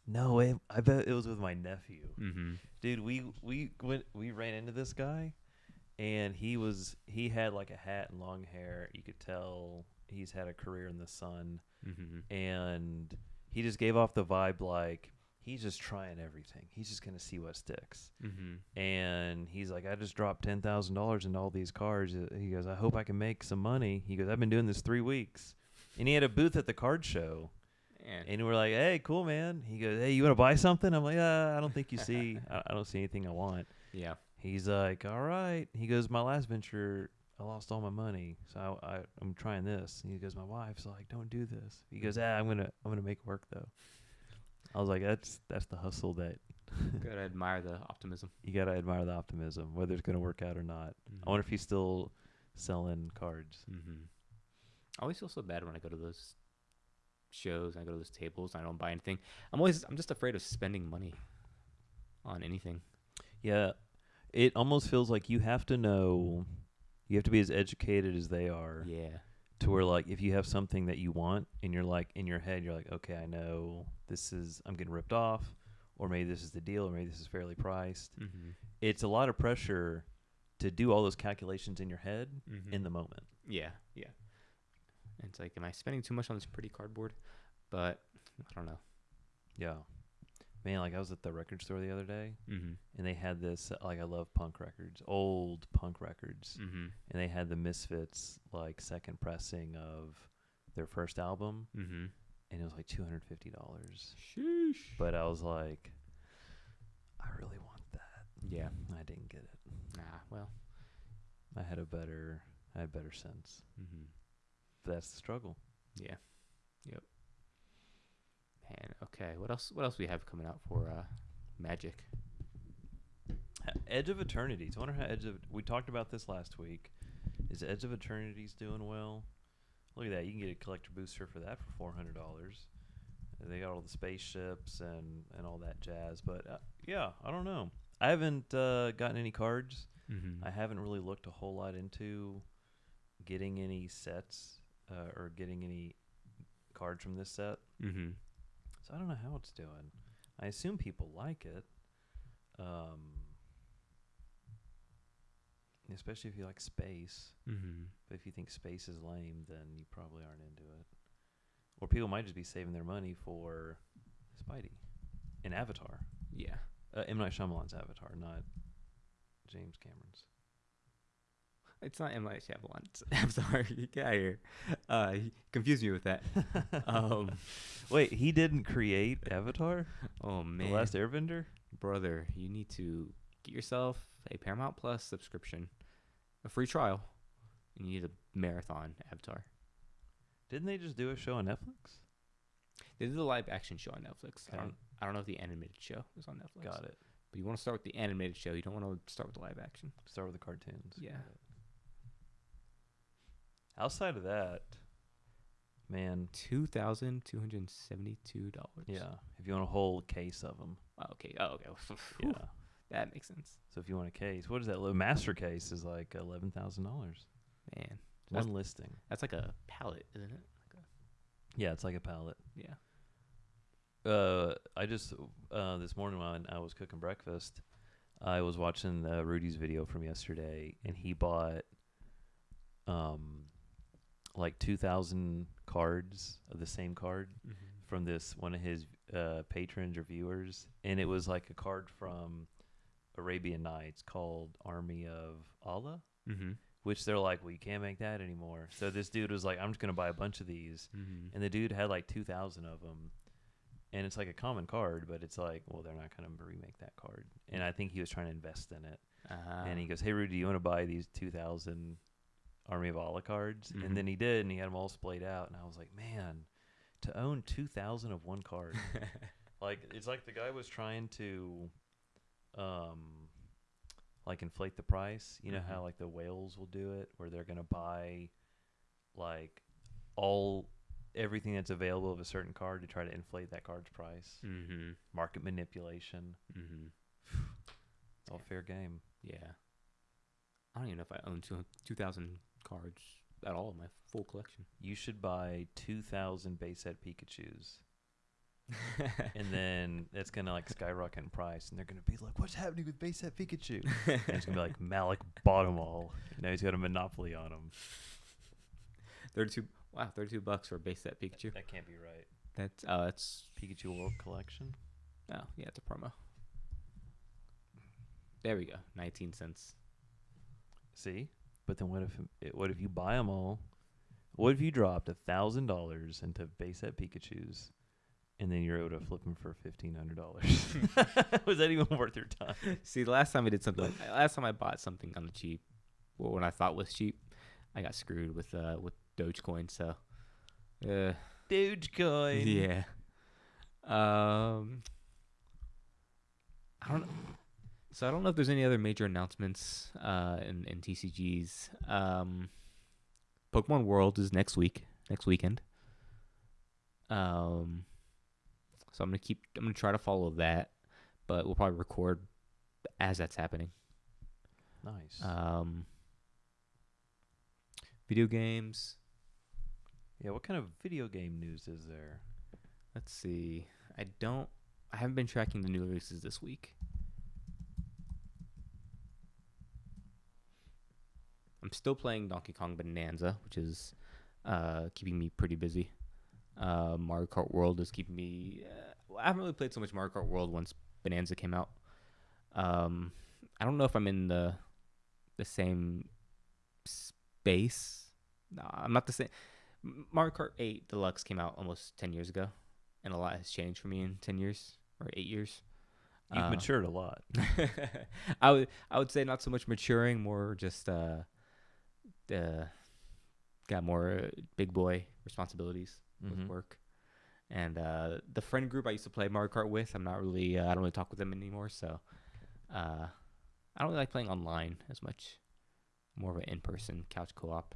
No, I bet it was with my nephew. Mm-hmm. Dude, we ran into this guy, and he had like a hat and long hair. You could tell he's had a career in the sun, and he just gave off the vibe like he's just trying everything. He's just gonna see what sticks. And he's like, I just dropped $10,000 into all these cards. He goes, I hope I can make some money. He goes, I've been doing this 3 weeks, and he had a booth at the card show. And we're like, hey, cool, man. He goes, hey, you want to buy something? I'm like, I don't think you see. I don't see anything I want. Yeah. He's like, all right. He goes, my last venture, I lost all my money, so I'm trying this. And he goes, my wife's like, don't do this. He goes, I'm gonna make it work though. I was like, that's the hustle that. Gotta admire the optimism. You gotta admire the optimism, whether it's gonna work out or not. I wonder if he's still selling cards. I always feel so bad when I go to those shows, I go to those tables, and I don't buy anything. I'm just afraid of spending money on anything. Yeah, it almost feels like you have to know, you have to be as educated as they are. Yeah. To where, like, if you have something that you want and you're like, in your head, you're like, okay, I know I'm getting ripped off, or maybe this is the deal, or maybe this is fairly priced. It's a lot of pressure to do all those calculations in your head in the moment. Yeah. Yeah. And it's like, am I spending too much on this pretty cardboard? But I don't know. Yeah. Man, like, I was at the record store the other day, and they had this, like, I love punk records, old punk records, and they had the Misfits, like, second pressing of their first album, and it was like $250. Sheesh. But I was like, I really want that. Yeah. I didn't get it. Well. I had better sense. But that's the struggle. Yeah. Yep. Man, okay. What else we have coming out for Magic? Edge of Eternities. I wonder how we talked about this last week. Is Edge of Eternities doing well? Look at that. You can get a collector booster for that for $400. They got all the spaceships and all that jazz. But yeah, I don't know. I haven't gotten any cards. I haven't really looked a whole lot into getting any sets or getting any cards from this set. So I don't know how it's doing. I assume people like it. Especially if you like space. Mm-hmm. But if you think space is lame, then you probably aren't into it. Or people might just be saving their money for Spidey and Avatar. Yeah. M. Night Shyamalan's Avatar, not James Cameron's. It's not M. Night Shyamalan. I'm sorry. Get out of here. You confused me with that. Wait, he didn't create Avatar? Oh, man. The Last Airbender? Brother, you need to get yourself a Paramount Plus subscription, a free trial, and you need a marathon Avatar. Didn't they just do a show on Netflix? They did a live action show on Netflix. Okay. I don't know if the animated show is on Netflix. Got it. But you want to start with the animated show. You don't want to start with the live action. Start with the cartoons. Yeah. Got it. Outside of that, man. $2,272. Yeah. If you want a whole case of them. Oh, okay. Oh, okay. Yeah. That makes sense. So if you want a case, what is that? Master case is like $11,000. Man. One listing. That's like a pallet, isn't it? Yeah, it's like a pallet. Yeah. I just this morning when I was cooking breakfast, I was watching Rudy's video from yesterday, and he bought like 2,000 cards of the same card from this one of his patrons or viewers, and it was like a card from Arabian Nights called Army of Allah. Mm-hmm. Which they're like, well, you can't make that anymore. So this dude was like, I'm just going to buy a bunch of these. Mm-hmm. And the dude had like 2,000 of them. And it's like a common card, but it's like, well, they're not going to remake that card. And I think he was trying to invest in it. And he goes, hey, Rudy, do you want to buy these 2,000 Army of Allah cards? Mm-hmm. And then he did, and he had them all splayed out. And I was like, man, to own 2,000 of one card. Like, it's like the guy was trying to... like inflate the price. You know how like the whales will do it, where they're gonna buy like everything that's available of a certain card to try to inflate that card's price. Mm-hmm. Market manipulation. Mm-hmm. It's all fair game. Yeah. I don't even know if I own 2,000 cards at all in my full collection. You should buy 2,000 base set Pikachus. And then it's gonna like skyrocket in price, and they're gonna be like, "What's happening with base set Pikachu?" And it's gonna be like Malik bought them all. Now he's got a monopoly on them. $32 for a base set Pikachu. That can't be right. That's Pikachu World Collection. Oh yeah, it's a promo. There we go, 19 cents. See, but then what if you buy them all? What if you dropped $1,000 into base set Pikachu's? And then you're able to flip them for $1,500. Was that even worth your time? See, last time I bought something on the cheap, or when I thought was cheap, I got screwed with Dogecoin. So, Dogecoin. Yeah. I don't know. So I don't know if there's any other major announcements in TCGs. Pokemon World is next weekend. So I'm gonna try to follow that, but we'll probably record as that's happening. Nice. Video games. Yeah, what kind of video game news is there? Let's see. I haven't been tracking the new releases this week. I'm still playing Donkey Kong Bonanza, which is keeping me pretty busy. Mario Kart World is keeping me... I haven't really played so much Mario Kart World once Bonanza came out. I don't know if I'm in the same space. No, I'm not the same. Mario Kart 8 Deluxe came out almost 10 years ago, and a lot has changed for me in 10 years or 8 years. You've matured a lot. I would say not so much maturing, more just got more big boy responsibilities with work. And the friend group I used to play Mario Kart with, I'm not really I don't really talk with them anymore, so I don't really like playing online as much. More of an in-person couch co-op.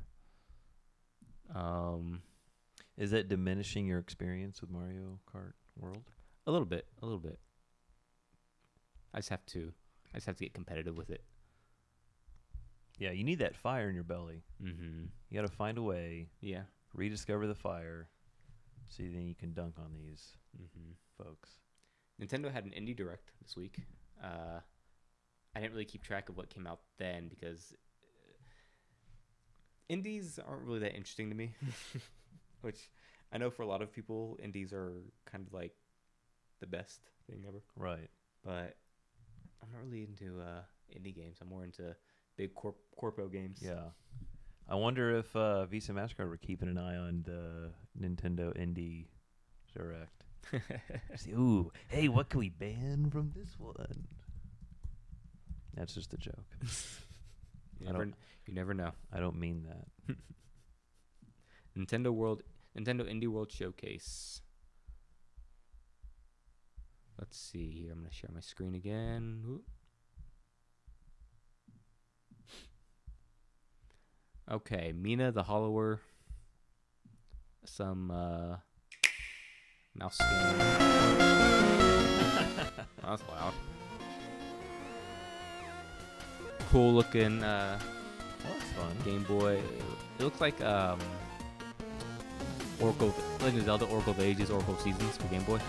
Is that diminishing your experience with Mario Kart World? A little bit. I just have to get competitive with it. Yeah, you need that fire in your belly. Mm-hmm. You got to find a way. Yeah. Rediscover the fire, so then you can dunk on these folks. Nintendo had an indie direct this week. I didn't really keep track of what came out then because indies aren't really that interesting to me. Which I know for a lot of people, indies are kind of like the best thing ever. Right. But I'm not really into indie games. I'm more into big corpo games. Yeah. I wonder if Visa and MasterCard were keeping an eye on the Nintendo Indie Direct. See, ooh, hey, what can we ban from this one? That's just a joke. You never know. I don't mean that. Nintendo Indie World Showcase. Let's see here. I'm going to share my screen again. Ooh. Okay, Mina the Hollower. Some mouse scan. That's loud. Cool looking That's fun. Game Boy. It looks like Oracle, Legend of Zelda, Oracle of Ages, Oracle of Seasons for Game Boy.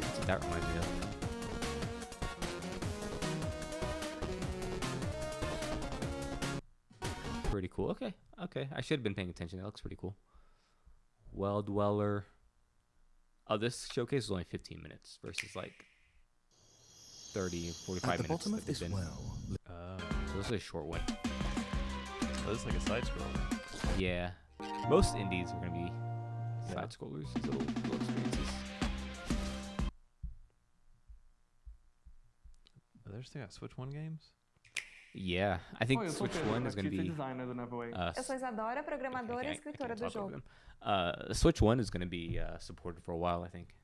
That's what that reminds me of. Pretty cool. Okay. I should have been paying attention. That looks pretty cool. Well Dweller. Oh, this showcase is only 15 minutes versus like 30, 45 At the minutes. bottom of this well. So this is a short one. Oh, this is like a side scroll. Yeah. Most indies are going to be side scrollers, these little experiences. Are there still got Switch 1 games? Yeah, I think Switch 1 is going to be... Eu sou Isadora, programadora e escritora do jogo. Switch 1 is going to be supported for a while, I think.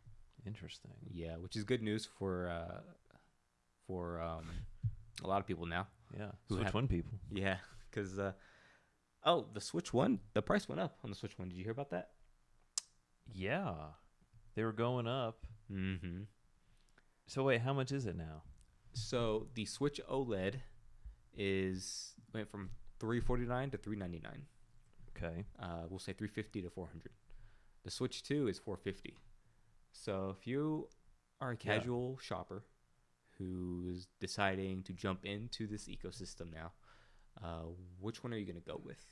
Interesting. Yeah, which is good news for a lot of people now. Yeah, Switch 1 people. Yeah, because the Switch 1, the price went up on the Switch 1. Did you hear about that? Yeah, they were going up. Mm-hmm. So wait, how much is it now? So the Switch OLED went from $349 to $399. Okay. We'll say $350 to $400. The Switch 2 is $450. So if you are a casual shopper who's deciding to jump into this ecosystem now, which one are you going to go with?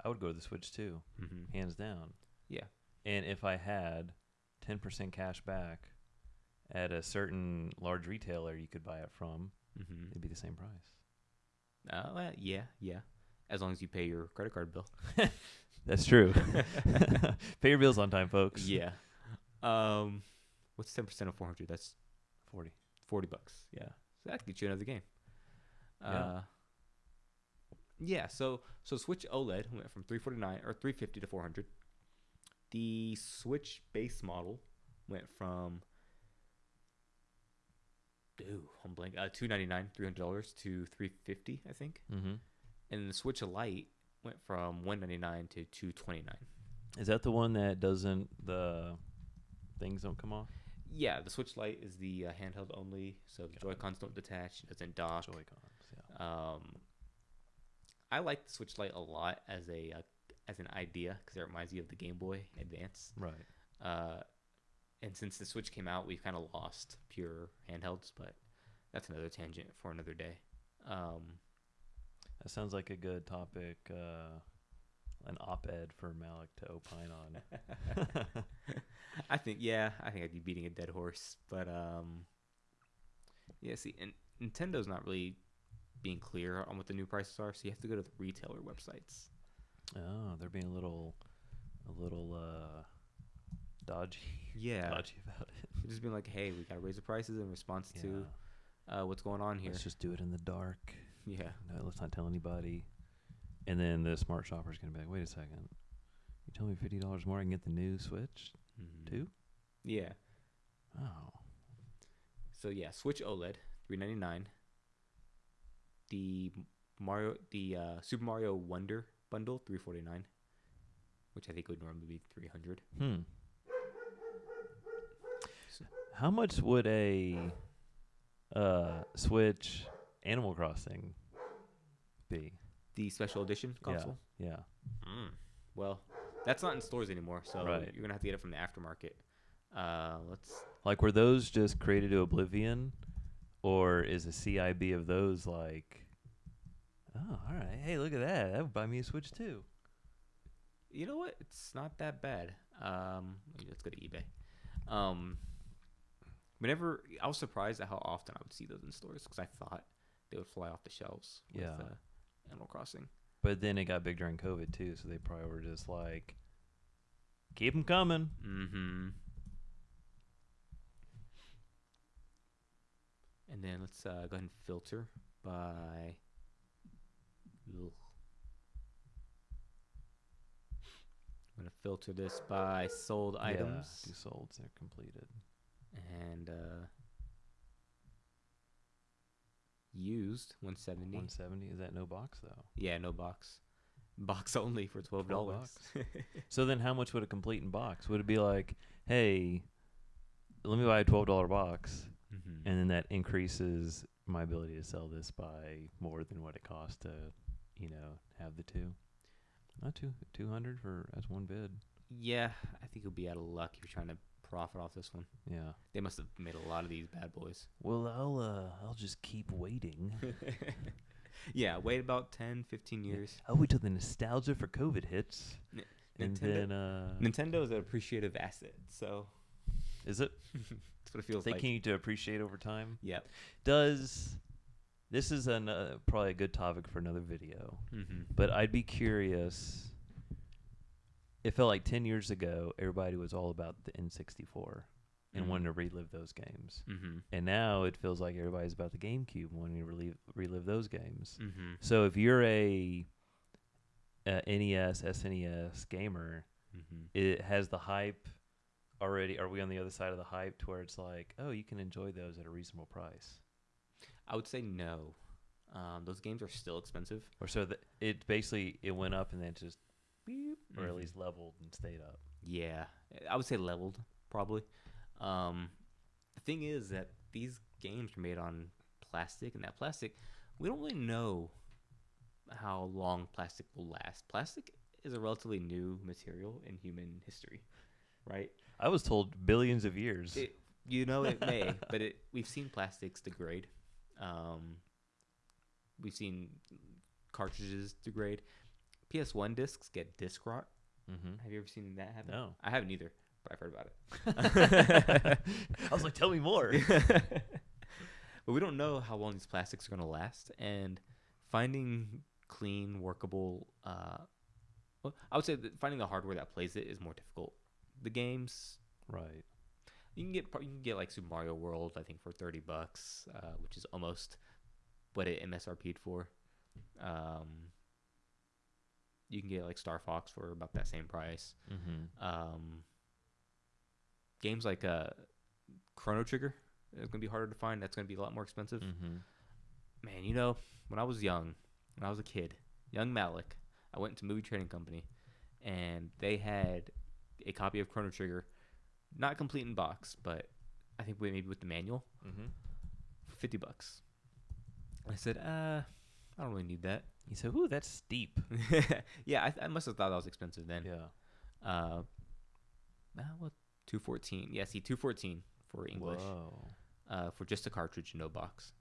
I would go to the Switch 2, hands down. Yeah. And if I had 10% cash back at a certain large retailer you could buy it from, it'd be the same price. Yeah. As long as you pay your credit card bill. That's true. Pay your bills on time, folks. Yeah. What's 10% of 400? That's 40. $40. Yeah. So that could get you another game. Yeah. So Switch OLED went from $350 to $400. The Switch base model went from $299, $300 to $350, I think. Mm-hmm. And the Switch Lite went from $199 to $229. Is that the one that the things don't come off? Yeah, the Switch Lite is the handheld only, so the Joy-Cons don't detach, it doesn't dock. Joy-Cons, yeah. I like the Switch Lite a lot as an idea because it reminds you of the Game Boy Advance. Right. And since the Switch came out, we've kind of lost pure handhelds, but that's another tangent for another day. That sounds like a good topic, an op-ed for Malik to opine on. I think I'd be beating a dead horse, but see, and Nintendo's not really being clear on what the new prices are, so you have to go to the retailer websites. Oh, they're being a little dodgy. Yeah, dodgy about it. They're just being like, hey, we gotta raise the prices in response to what's going on here. Let's just do it in the dark. Yeah. No, let's not tell anybody. And then the smart shopper's gonna be like, wait a second, you tell me $50 more, I can get the new Switch too? Yeah. Oh. So yeah, Switch OLED, $399. The Super Mario Wonder bundle, $349, which I think would normally be $300. How much would a Switch Animal Crossing be? The special edition console? Yeah. Well, that's not in stores anymore, so Right. you're going to have to get it from the aftermarket. Like, were those just created to oblivion, Or is a CIB of those like, oh, all right, hey, look at that. That would buy me a Switch too. You know what? It's not that bad. Let's go to eBay. Whenever I was surprised at how often I would see those in stores because I thought they would fly off the shelves with Animal Crossing. But then it got big during COVID too, so they probably were just like, keep them coming. Mm-hmm. And then let's go ahead and filter by. Ugh. I'm gonna filter this by sold items. Do solds, they're completed. And used 170. 170, is that no box though? Yeah, no box. Box only for $12. So then how much would a complete in box? Would it be like, hey, let me buy a $12 box, and then that increases my ability to sell this by more than what it costs to, have the two? Not 200 for as one bid. Yeah, I think you'll be out of luck if you're trying to profit off this one. Yeah. They must have made a lot of these bad boys. Well, I'll just keep waiting. Yeah, wait about 10, 15 years. I'll wait till the nostalgia for COVID hits. Nintendo is an appreciative asset, so. Is it? That's what it feels they like. continue to appreciate over time? Yeah. This is probably a good topic for another video, but I'd be curious. It felt like 10 years ago, everybody was all about the N64 and wanted to relive those games. And now it feels like everybody's about the GameCube and wanting to relive those games. So if you're a NES, SNES gamer, it has the hype already. Are we on the other side of the hype to where it's like, oh, you can enjoy those at a reasonable price? I would say no. Those games are still expensive. Or so it basically went up and then just beep, or at least leveled and stayed up. Yeah, I would say leveled probably. The thing is that these games are made on plastic, and that plastic, we don't really know how long plastic will last. Plastic is a relatively new material in human history, right? I was told billions of years. It may, but we've seen plastics degrade. We've seen cartridges degrade. PS1 discs get disc rot. Have you ever seen that happen? No. I haven't either, but I've heard about it. I was like, tell me more. But we don't know how long these plastics are going to last. And finding clean, workable... I would say that finding the hardware that plays it is more difficult. The games... Right. You can get like Super Mario World, I think, for $30, which is almost what it MSRP'd for. You can get like Star Fox for about that same price. Games like Chrono Trigger is gonna be harder to find. That's gonna be a lot more expensive. Man, when I was young, when I was a kid, young Malik, I went to Movie Trading Company, and they had a copy of Chrono Trigger. Not complete in box, but I think maybe with the manual for $50. I said, I don't really need that. He said, ooh, that's steep. Yeah, I must have thought that was expensive then. Yeah. What? $214. Yeah, see, $214 for English. Whoa. For just a cartridge, no box.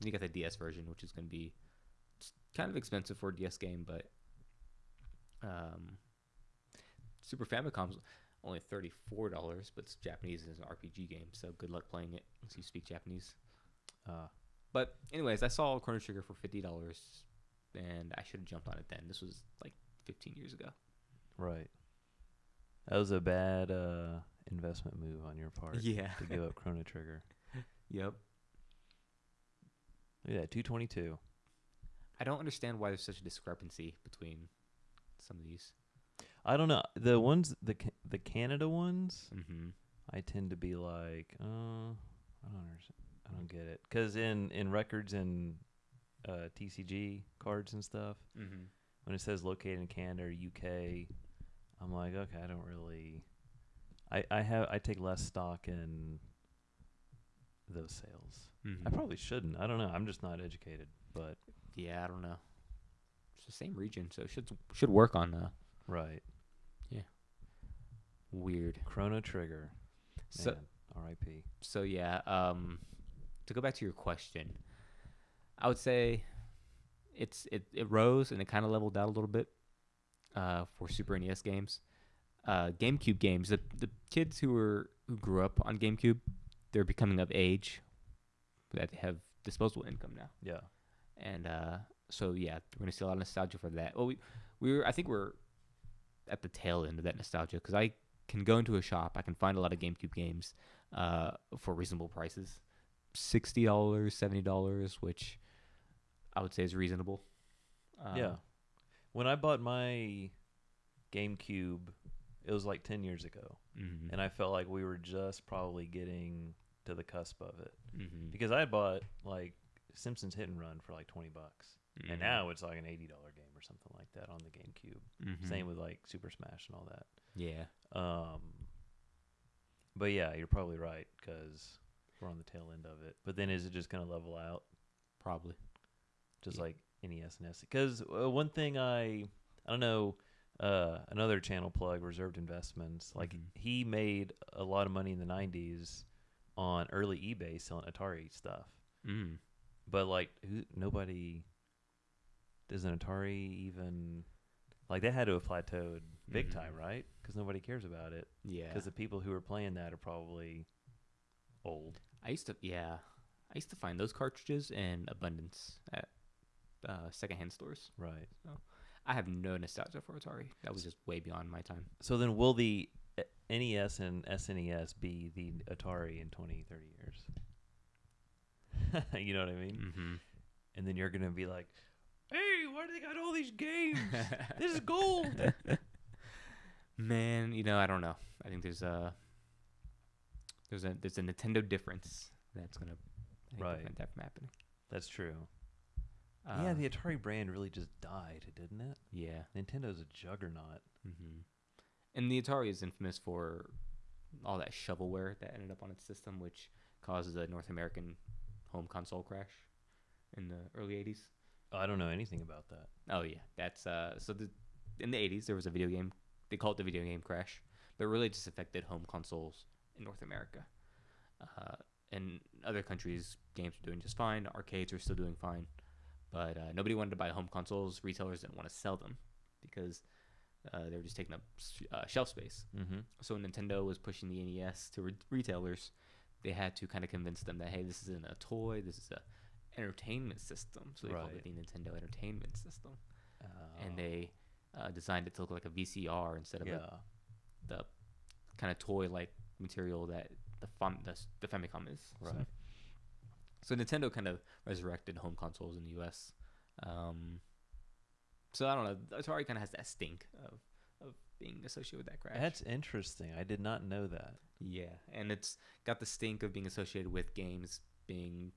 You got the DS version, which is going to be kind of expensive for a DS game, but Super Famicom's only $34, but it's Japanese as an RPG game, so good luck playing it unless you speak Japanese. But anyways, I saw Chrono Trigger for $50, and I should have jumped on it then. This was like 15 years ago. Right. That was a bad investment move on your part. Yeah. To give up Chrono Trigger. Yep. Yeah, 222. I don't understand why there's such a discrepancy between some of these. I don't know. The ones, the Canada ones, Mm-hmm. I tend to be like, I don't understand. I don't get it. Because in records and TCG cards and stuff, Mm-hmm. when it says located in Canada or UK, I'm like, okay, I don't really. I take less stock in those sales. Mm-hmm. I probably shouldn't. I don't know. I'm just not educated. But Yeah, I don't know. It's the same region, so it should work on. right. Yeah. Weird. Chrono Trigger. So Man, R.I.P. So yeah, to go back to your question, I would say it rose and it kind of leveled out a little bit for Super NES games. GameCube games, the kids who grew up on GameCube, they're becoming of age that they have disposable income now. Yeah. And so yeah, we're gonna see a lot of nostalgia for that. Well, I think we're at the tail end of that nostalgia because I can go into a shop, I can find a lot of GameCube games for reasonable prices, $60, $70, which I would say is reasonable. Yeah. When I bought my GameCube, it was like 10 years ago, mm-hmm. and I felt like we were just probably getting to the cusp of it Mm-hmm. because I had bought like Simpsons Hit and Run for like $20, Mm-hmm. and now it's like an $80 game or something like that on the GameCube. Mm-hmm. Same with like Super Smash and all that. Yeah. But yeah, you're probably right because we're on the tail end of it. But then is it just going to level out? Probably. Just like NES and SNES. Because one thing I don't know, another channel plug, Reserved Investments, like mm-hmm. he made a lot of money in the 90s on early eBay selling Atari stuff. Mm. But like nobody, does an Atari even, like that had to have plateaued big Mm-hmm. time, right? Because nobody cares about it. Yeah. Because the people who are playing that are probably old. I used to find those cartridges in abundance at secondhand stores. Right. So I have no nostalgia for Atari. That was just way beyond my time. So then will the NES and SNES be the Atari in 20, 30 years? You know what I mean? Mm-hmm. And then you're going to be like, hey, why do they got all these games? This is gold. Man, I don't know. I think there's a Nintendo difference that's gonna prevent that from happening. That's true. Yeah, the Atari brand really just died, didn't it? Yeah. Nintendo's a juggernaut. Mm-hmm. And the Atari is infamous for all that shovelware that ended up on its system, which causes a North American home console crash in the early 80s. I don't know anything about that. Oh, yeah. That's in the 80s, there was a video game. They call it the video game crash, but it really just affected home consoles in North America. In other countries, games are doing just fine. Arcades are still doing fine. But nobody wanted to buy home consoles. Retailers didn't want to sell them because they were just taking up shelf space. Mm-hmm. So when Nintendo was pushing the NES to retailers, they had to kind of convince them that, hey, this isn't a toy. This is a entertainment system. So they called it the Nintendo Entertainment System. And they designed it to look like a VCR instead of the kind of toy-like material that the Famicom is. Right. So Nintendo kind of resurrected home consoles in the U.S. So I don't know. Atari kind of has that stink of being associated with that crash. That's interesting. I did not know that. Yeah, and it's got the stink of being associated with games being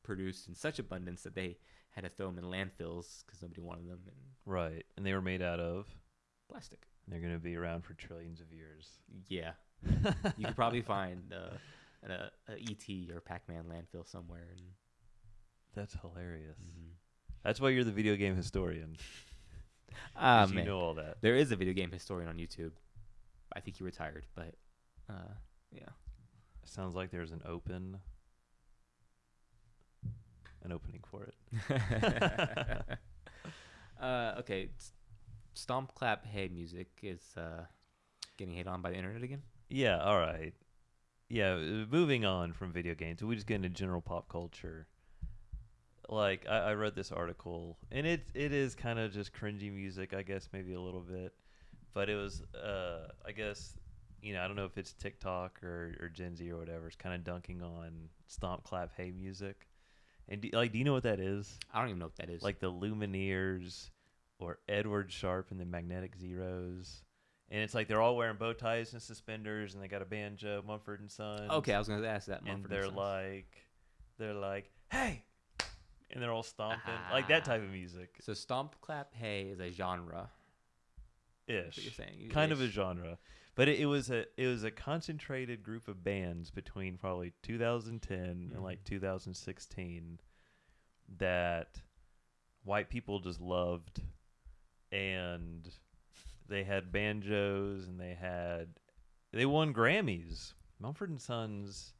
produced in such abundance that they had to throw them in landfills because nobody wanted them. Right, and they were made out of plastic. They're going to be around for trillions of years. Yeah, you could probably find a ET or Pac-Man landfill somewhere. And that's hilarious. Mm-hmm. That's why you're the video game historian. Man. You know all that. There is a video game historian on YouTube. I think he retired, but yeah. Sounds like there's an opening for it. Okay. Stomp, clap, hey music is getting hate on by the internet again. Yeah, all right. Yeah, moving on from video games, we just get into general pop culture. Like, I read this article, and it is kind of just cringy music, I guess, maybe a little bit. But it was, I guess, I don't know if it's TikTok or Gen Z or whatever. It's kind of dunking on Stomp, Clap, Hey music. And do you know what that is? I don't even know what that is. Like the Lumineers or Edward Sharpe and the Magnetic Zeros. And it's like they're all wearing bow ties and suspenders, and they got a banjo, Mumford and Sons. Okay, I was going to ask that. And they're like, hey! And they're all stomping. Like that type of music. So Stomp, Clap, Hey is a genre. Ish. That's what you're saying. Kind of a genre. But it was a concentrated group of bands between probably 2010 and like 2016 that white people just loved, and they had banjos and they won Grammys Mumford and Sons.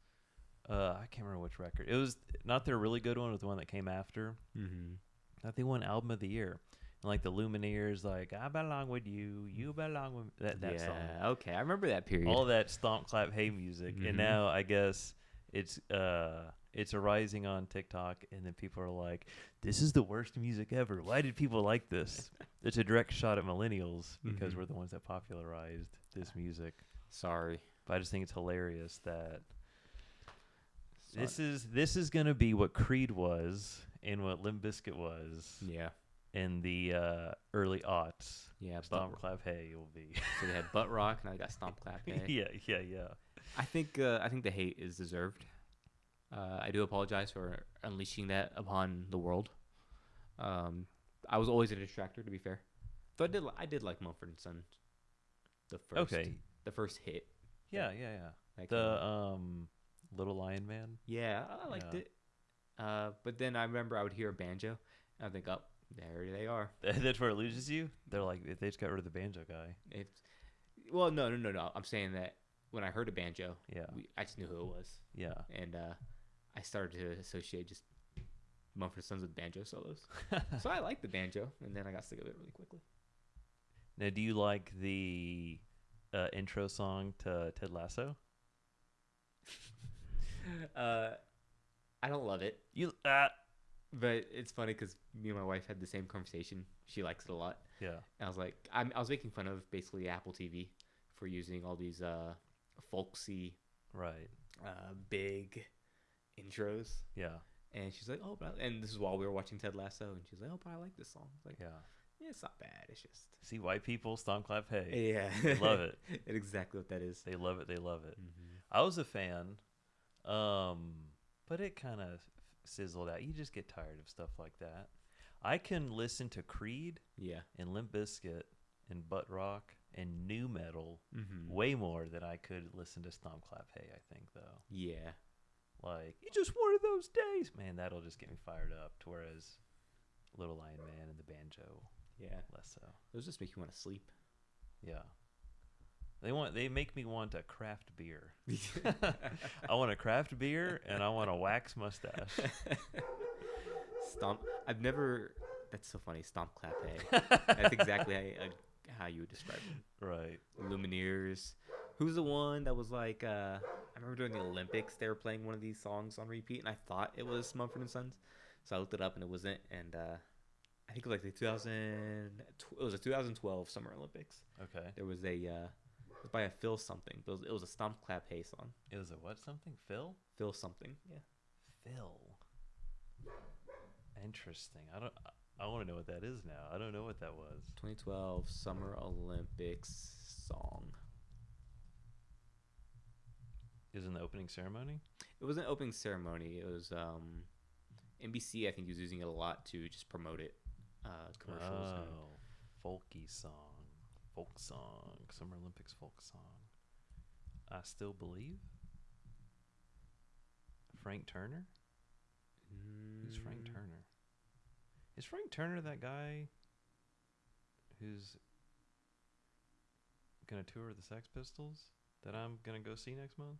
I can't remember which record. It was not their really good one. It was the one that came after. Mm-hmm. I think they won Album of the Year. And like the Lumineers, like I belong with you, you belong with that song. Okay, I remember that period. All that stomp, clap, hey music, and now I guess it's arising on TikTok, and then people are like, "This is the worst music ever. Why did people like this?" It's a direct shot at millennials because we're the ones that popularized this music. Sorry, but I just think it's hilarious that this is gonna be what Creed was and what Limp Bizkit was. Yeah. In the early aughts. Yeah, Stomp Clap Hey will be. So they had Butt Rock, now they got Stomp Clap Hey. Yeah. I think the hate is deserved. I do apologize for unleashing that upon the world. I was always a distractor, to be fair. Though I did like Mumford and Sons. The first hit. Yeah. Like the Little Lion Man. Yeah, I liked it. But then I remember I would hear a banjo, and I think, oh, there they are. That's where it loses you? They're like, they just got rid of the banjo guy. Well, no. I'm saying that when I heard a banjo, I just knew who it was. Yeah. And I started to associate just Mumford & Sons with banjo solos. So I liked the banjo, and then I got sick of it really quickly. Now, do you like the intro song to Ted Lasso? I don't love it. But it's funny because me and my wife had the same conversation. She likes it a lot. Yeah. And I was like, I was making fun of basically Apple TV for using all these folksy, big intros. Yeah. And she's like, and this is while we were watching Ted Lasso, and she's like, but I like this song. I was like, yeah, it's not bad. It's just see white people stomp clap hey. Yeah, they love it. It's exactly what that is. They love it. Mm-hmm. I was a fan, but it kind of sizzled out. You just get tired of stuff like that. I can listen to Creed, and Limp Bizkit, and butt rock, and new metal way more than I could listen to Stomp Clap Hey. I think though. Yeah. Like it's just one of those days, man. That'll just get me fired up. Whereas Little Lion Man and the banjo, less so. Those just make you want to sleep. Yeah. They make me want a craft beer. I want a craft beer and I want a wax mustache. Stomp. That's so funny. Stomp clap hey. That's exactly how you would describe it. Right. Lumineers. Who's the one that was like? I remember during the Olympics they were playing one of these songs on repeat, and I thought it was Mumford & Sons, so I looked it up and it wasn't. And I think it was like it was a 2012 Summer Olympics. Okay. There was it was by a Phil something. But it was a Stomp Clap Hey song. It was a what something? Phil? Phil something. Yeah. Phil. Interesting. I want to know what that is now. I don't know what that was. 2012 Summer Olympics song. It was in the opening ceremony? It wasn't an opening ceremony. It was NBC, I think, was using it a lot to just promote it. Commercials. Folky song. Folk song. Summer Olympics folk song. I Still Believe? Frank Turner? Who's Frank Turner? Is Frank Turner that guy who's going to tour the Sex Pistols that I'm going to go see next month?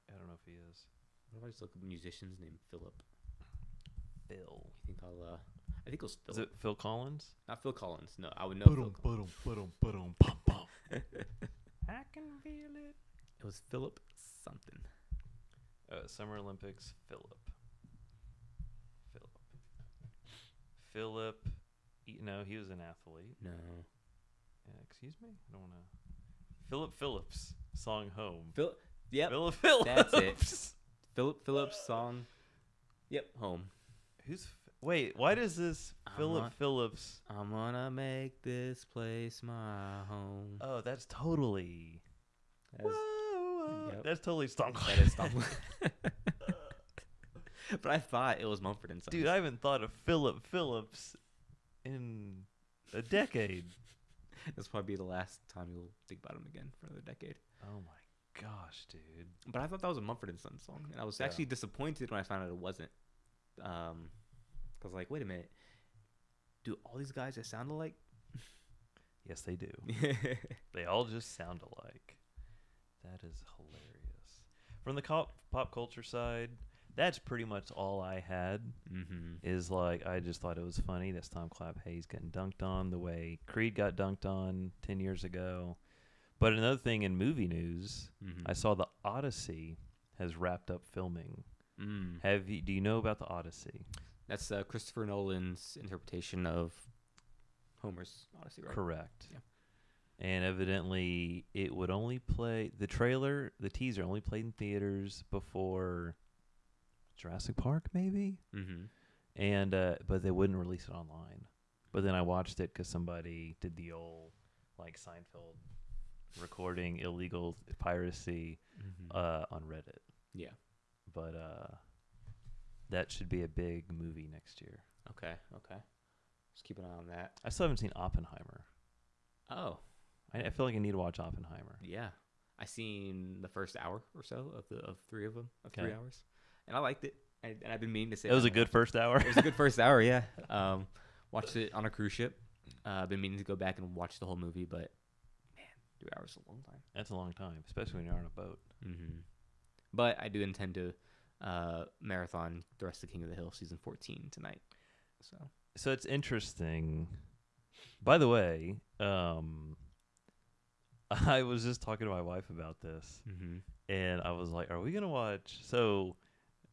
I don't know if he is. What if I just look up musicians named Philip? Phil. You think I think it was Phil. Is it Phil Collins? Not Phil Collins. No, I would know Phil Collins. I can feel it. It was Philip something. Summer Olympics, Philip. No, he was an athlete. No. Excuse me? I don't want to. Philip Phillips, song Home. Yep. Philip Phillips. That's it. Philip Phillips, song. Yep, Home. Wait, why does this Philip Phillips? I'm gonna make this place my home. Oh, that's totally. Yep. That's totally Stomp. That is Stomp. But I thought it was Mumford and Sons. Dude, I haven't thought of Philip Phillips in a decade. This will probably be the last time you'll think about him again for another decade. Oh my gosh, dude. But I thought that was a Mumford and Sons song, and I was actually disappointed when I found out it wasn't. Because like, wait a minute, do all these guys that sound alike? Yes, they do. They all just sound alike. That is hilarious. From the pop culture side, that's pretty much all I had. Is like, I just thought it was funny that Stomp Clap Hayes getting dunked on the way Creed got dunked on 10 years ago. But another thing in movie news, I saw the Odyssey has wrapped up filming. Do you know about the Odyssey? That's Christopher Nolan's interpretation of Homer's Odyssey, right? Correct. Yeah. And evidently, it would only play the teaser only played in theaters before Jurassic Park, maybe. And but they wouldn't release it online. But then I watched it because somebody did the old like Seinfeld recording illegal piracy on Reddit. Yeah. But that should be a big movie next year. Okay. Just keep an eye on that. I still haven't seen Oppenheimer. Oh. I feel like I need to watch Oppenheimer. Yeah. I seen the first hour or so of 3 of them, 3 hours. And I liked it. And I've been meaning to say it was a good first hour. It was a good first hour, yeah. Watched it on a cruise ship. I've been meaning to go back and watch the whole movie, but man, 3 hours is a long time. That's a long time, especially when you're on a boat. But I do intend to marathon the rest of King of the Hill season 14 tonight. So it's interesting. By the way, I was just talking to my wife about this, and I was like, "Are we gonna watch?" So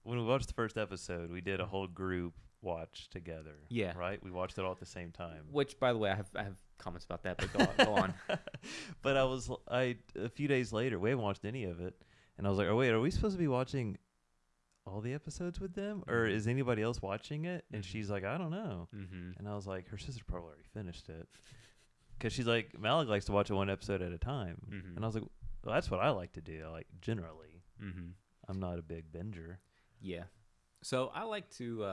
when we watched the first episode, we did a whole group watch together. Yeah, right. We watched it all at the same time. Which, by the way, I have comments about that, but go on. But a few days later, we haven't watched any of it, and I was like, "Oh wait, are we supposed to be watching all the episodes with them, or is anybody else watching it?" And she's like, "I don't know." And I was like, "Her sister probably already finished it." Because she's like, Malik likes to watch it one episode at a time. And I was like, well, that's what I like to do. Like, generally. I'm not a big binger. Yeah. So I like to,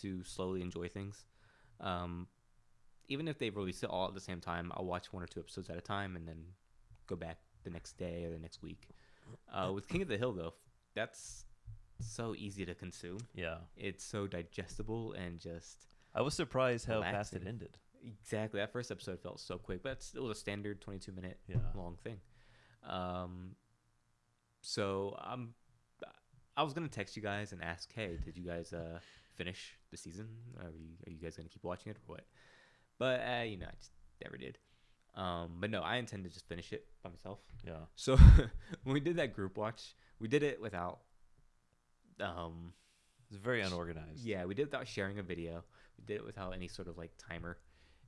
to slowly enjoy things. Even if they release it all at the same time, I'll watch 1 or 2 episodes at a time and then go back the next day or the next week. With King of the Hill, though, that's so easy to consume. Yeah. It's so digestible and just I was surprised how relaxing. fast it ended. Exactly. That first episode felt so quick, but it was a standard 22-minute long thing. So I was gonna text you guys and ask, hey, did you guys finish the season? Are you guys gonna keep watching it or what? But I just never did. But no, I intend to just finish it by myself. Yeah. So when we did that group watch, we did it without. It's very unorganized. Yeah, we did it without sharing a video. We did it without any sort of like timer.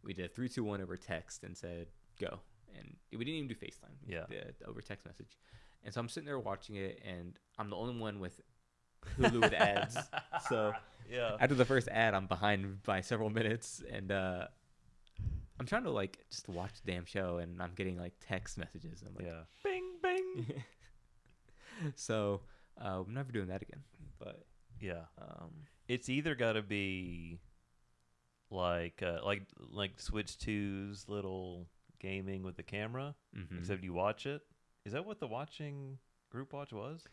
We did 3, 2, 1 over text and said go, and we didn't even do FaceTime. Yeah, we did over text message. And so I'm sitting there watching it, and I'm the only one with Hulu with ads. So after the first ad, I'm behind by several minutes, and I'm trying to like just watch the damn show, and I'm getting like text messages. I'm like, bing, bing. So I'm never doing that again. But it's either got to be like Switch 2's little gaming with the camera, except you watch it. Is that what the watching group watch was?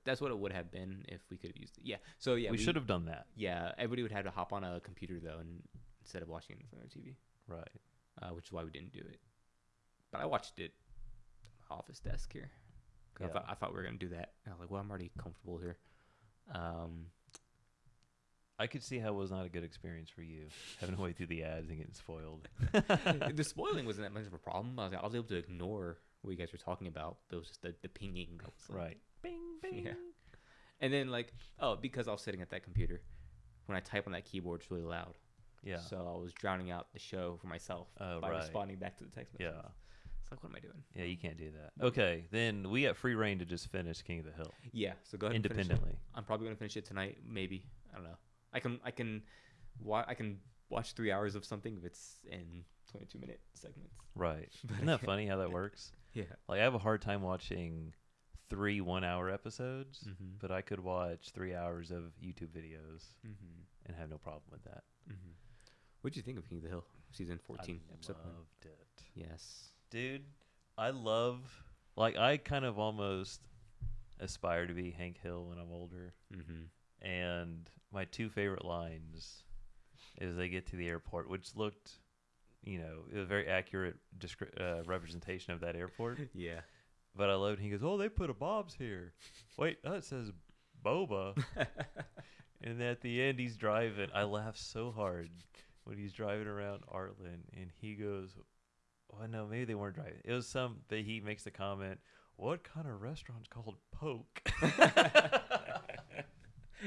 That's what it would have been if we could have used it. Yeah. So yeah, we should have done that. Yeah, everybody would have to hop on a computer though, and instead of watching it in front of the TV. Right. Which is why we didn't do it. But I watched it at my office desk here. I thought we were gonna do that. And I was like, well, I'm already comfortable here. I could see how it was not a good experience for you, having to wait through the ads and getting spoiled. The spoiling wasn't that much of a problem. I was able to ignore what you guys were talking about. But it was just the pinging. Right. Bing, bing. Yeah. And then because I was sitting at that computer, when I type on that keyboard, it's really loud. Yeah. So I was drowning out the show for myself by responding back to the text message. Yeah. It's like, what am I doing? Yeah, you can't do that. Okay, then we got free reign to just finish King of the Hill. Yeah, so go ahead independently. And finish it. I'm probably going to finish it tonight, maybe. I don't know. I can watch 3 hours of something if it's in 22-minute segments. Right. Isn't that funny how that works? Yeah. Like I have a hard time watching 3 1-hour episodes, but I could watch 3 hours of YouTube videos and have no problem with that. What did you think of King of the Hill season 14 episode 1? Loved it. Yes. Dude, I kind of almost aspire to be Hank Hill when I'm older. And my 2 favorite lines is they get to the airport, which looked it was a very accurate representation of that airport. Yeah. But I loved. He goes, "Oh, they put a Bob's here. Wait, it says Boba." And at the end, he's driving. I laughed so hard when he's driving around Artland, and he goes, "Oh no, maybe they weren't driving. It was some that he makes the comment, what kind of restaurant's called Poke?"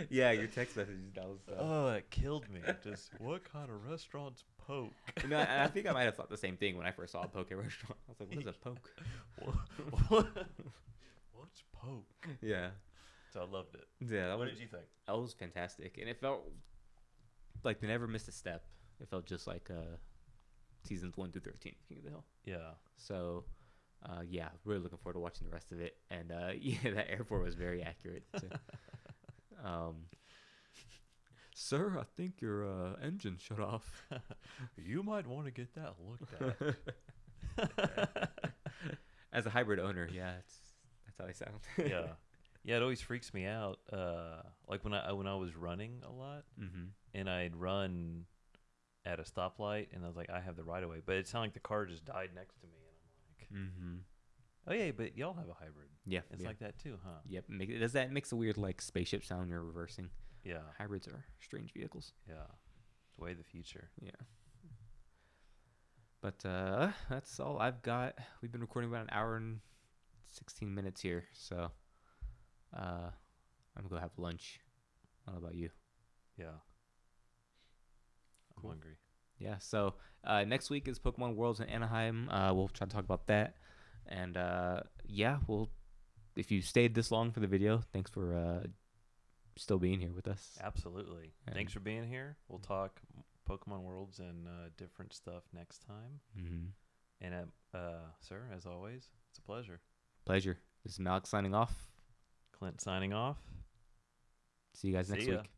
Yeah, your text messages. That was. Oh, it killed me. Just what kind of restaurant's Poke? No, I think I might have thought the same thing when I first saw a poke restaurant. I was like, "What is a poke?" What's Poke? Yeah. So I loved it. Yeah. What did you think? That was fantastic, and it felt like they never missed a step. It felt just like seasons 1 through 13 of King of the Hill. Yeah. So, yeah, really looking forward to watching the rest of it. And yeah, that airport was very accurate. Sir, I think your engine shut off. You might want to get that looked at. As a hybrid owner, yeah, that's how they sound. Yeah. Yeah, it always freaks me out. Like when I was running a lot, and I'd run at a stoplight, and I was like, I have the right of way, but it sounded like the car just died next to me, and I'm like, oh yeah, but y'all have a hybrid. Yeah, it's like that too, huh? Yep. It makes a weird like spaceship sound when you're reversing. Yeah, hybrids are strange vehicles. Yeah, it's way the future. Yeah. But that's all I've got. We've been recording about an hour and 16 minutes here, so I'm gonna go have lunch. What about you? Yeah. I'm hungry. Yeah, so next week is Pokemon Worlds in Anaheim. We'll try to talk about that. And yeah, if you stayed this long for the video, thanks for still being here with us. Absolutely. And thanks for being here. We'll talk Pokemon Worlds and different stuff next time. And sir, as always, it's a pleasure. Pleasure. This is Malik signing off. Clint signing off. See you guys next week.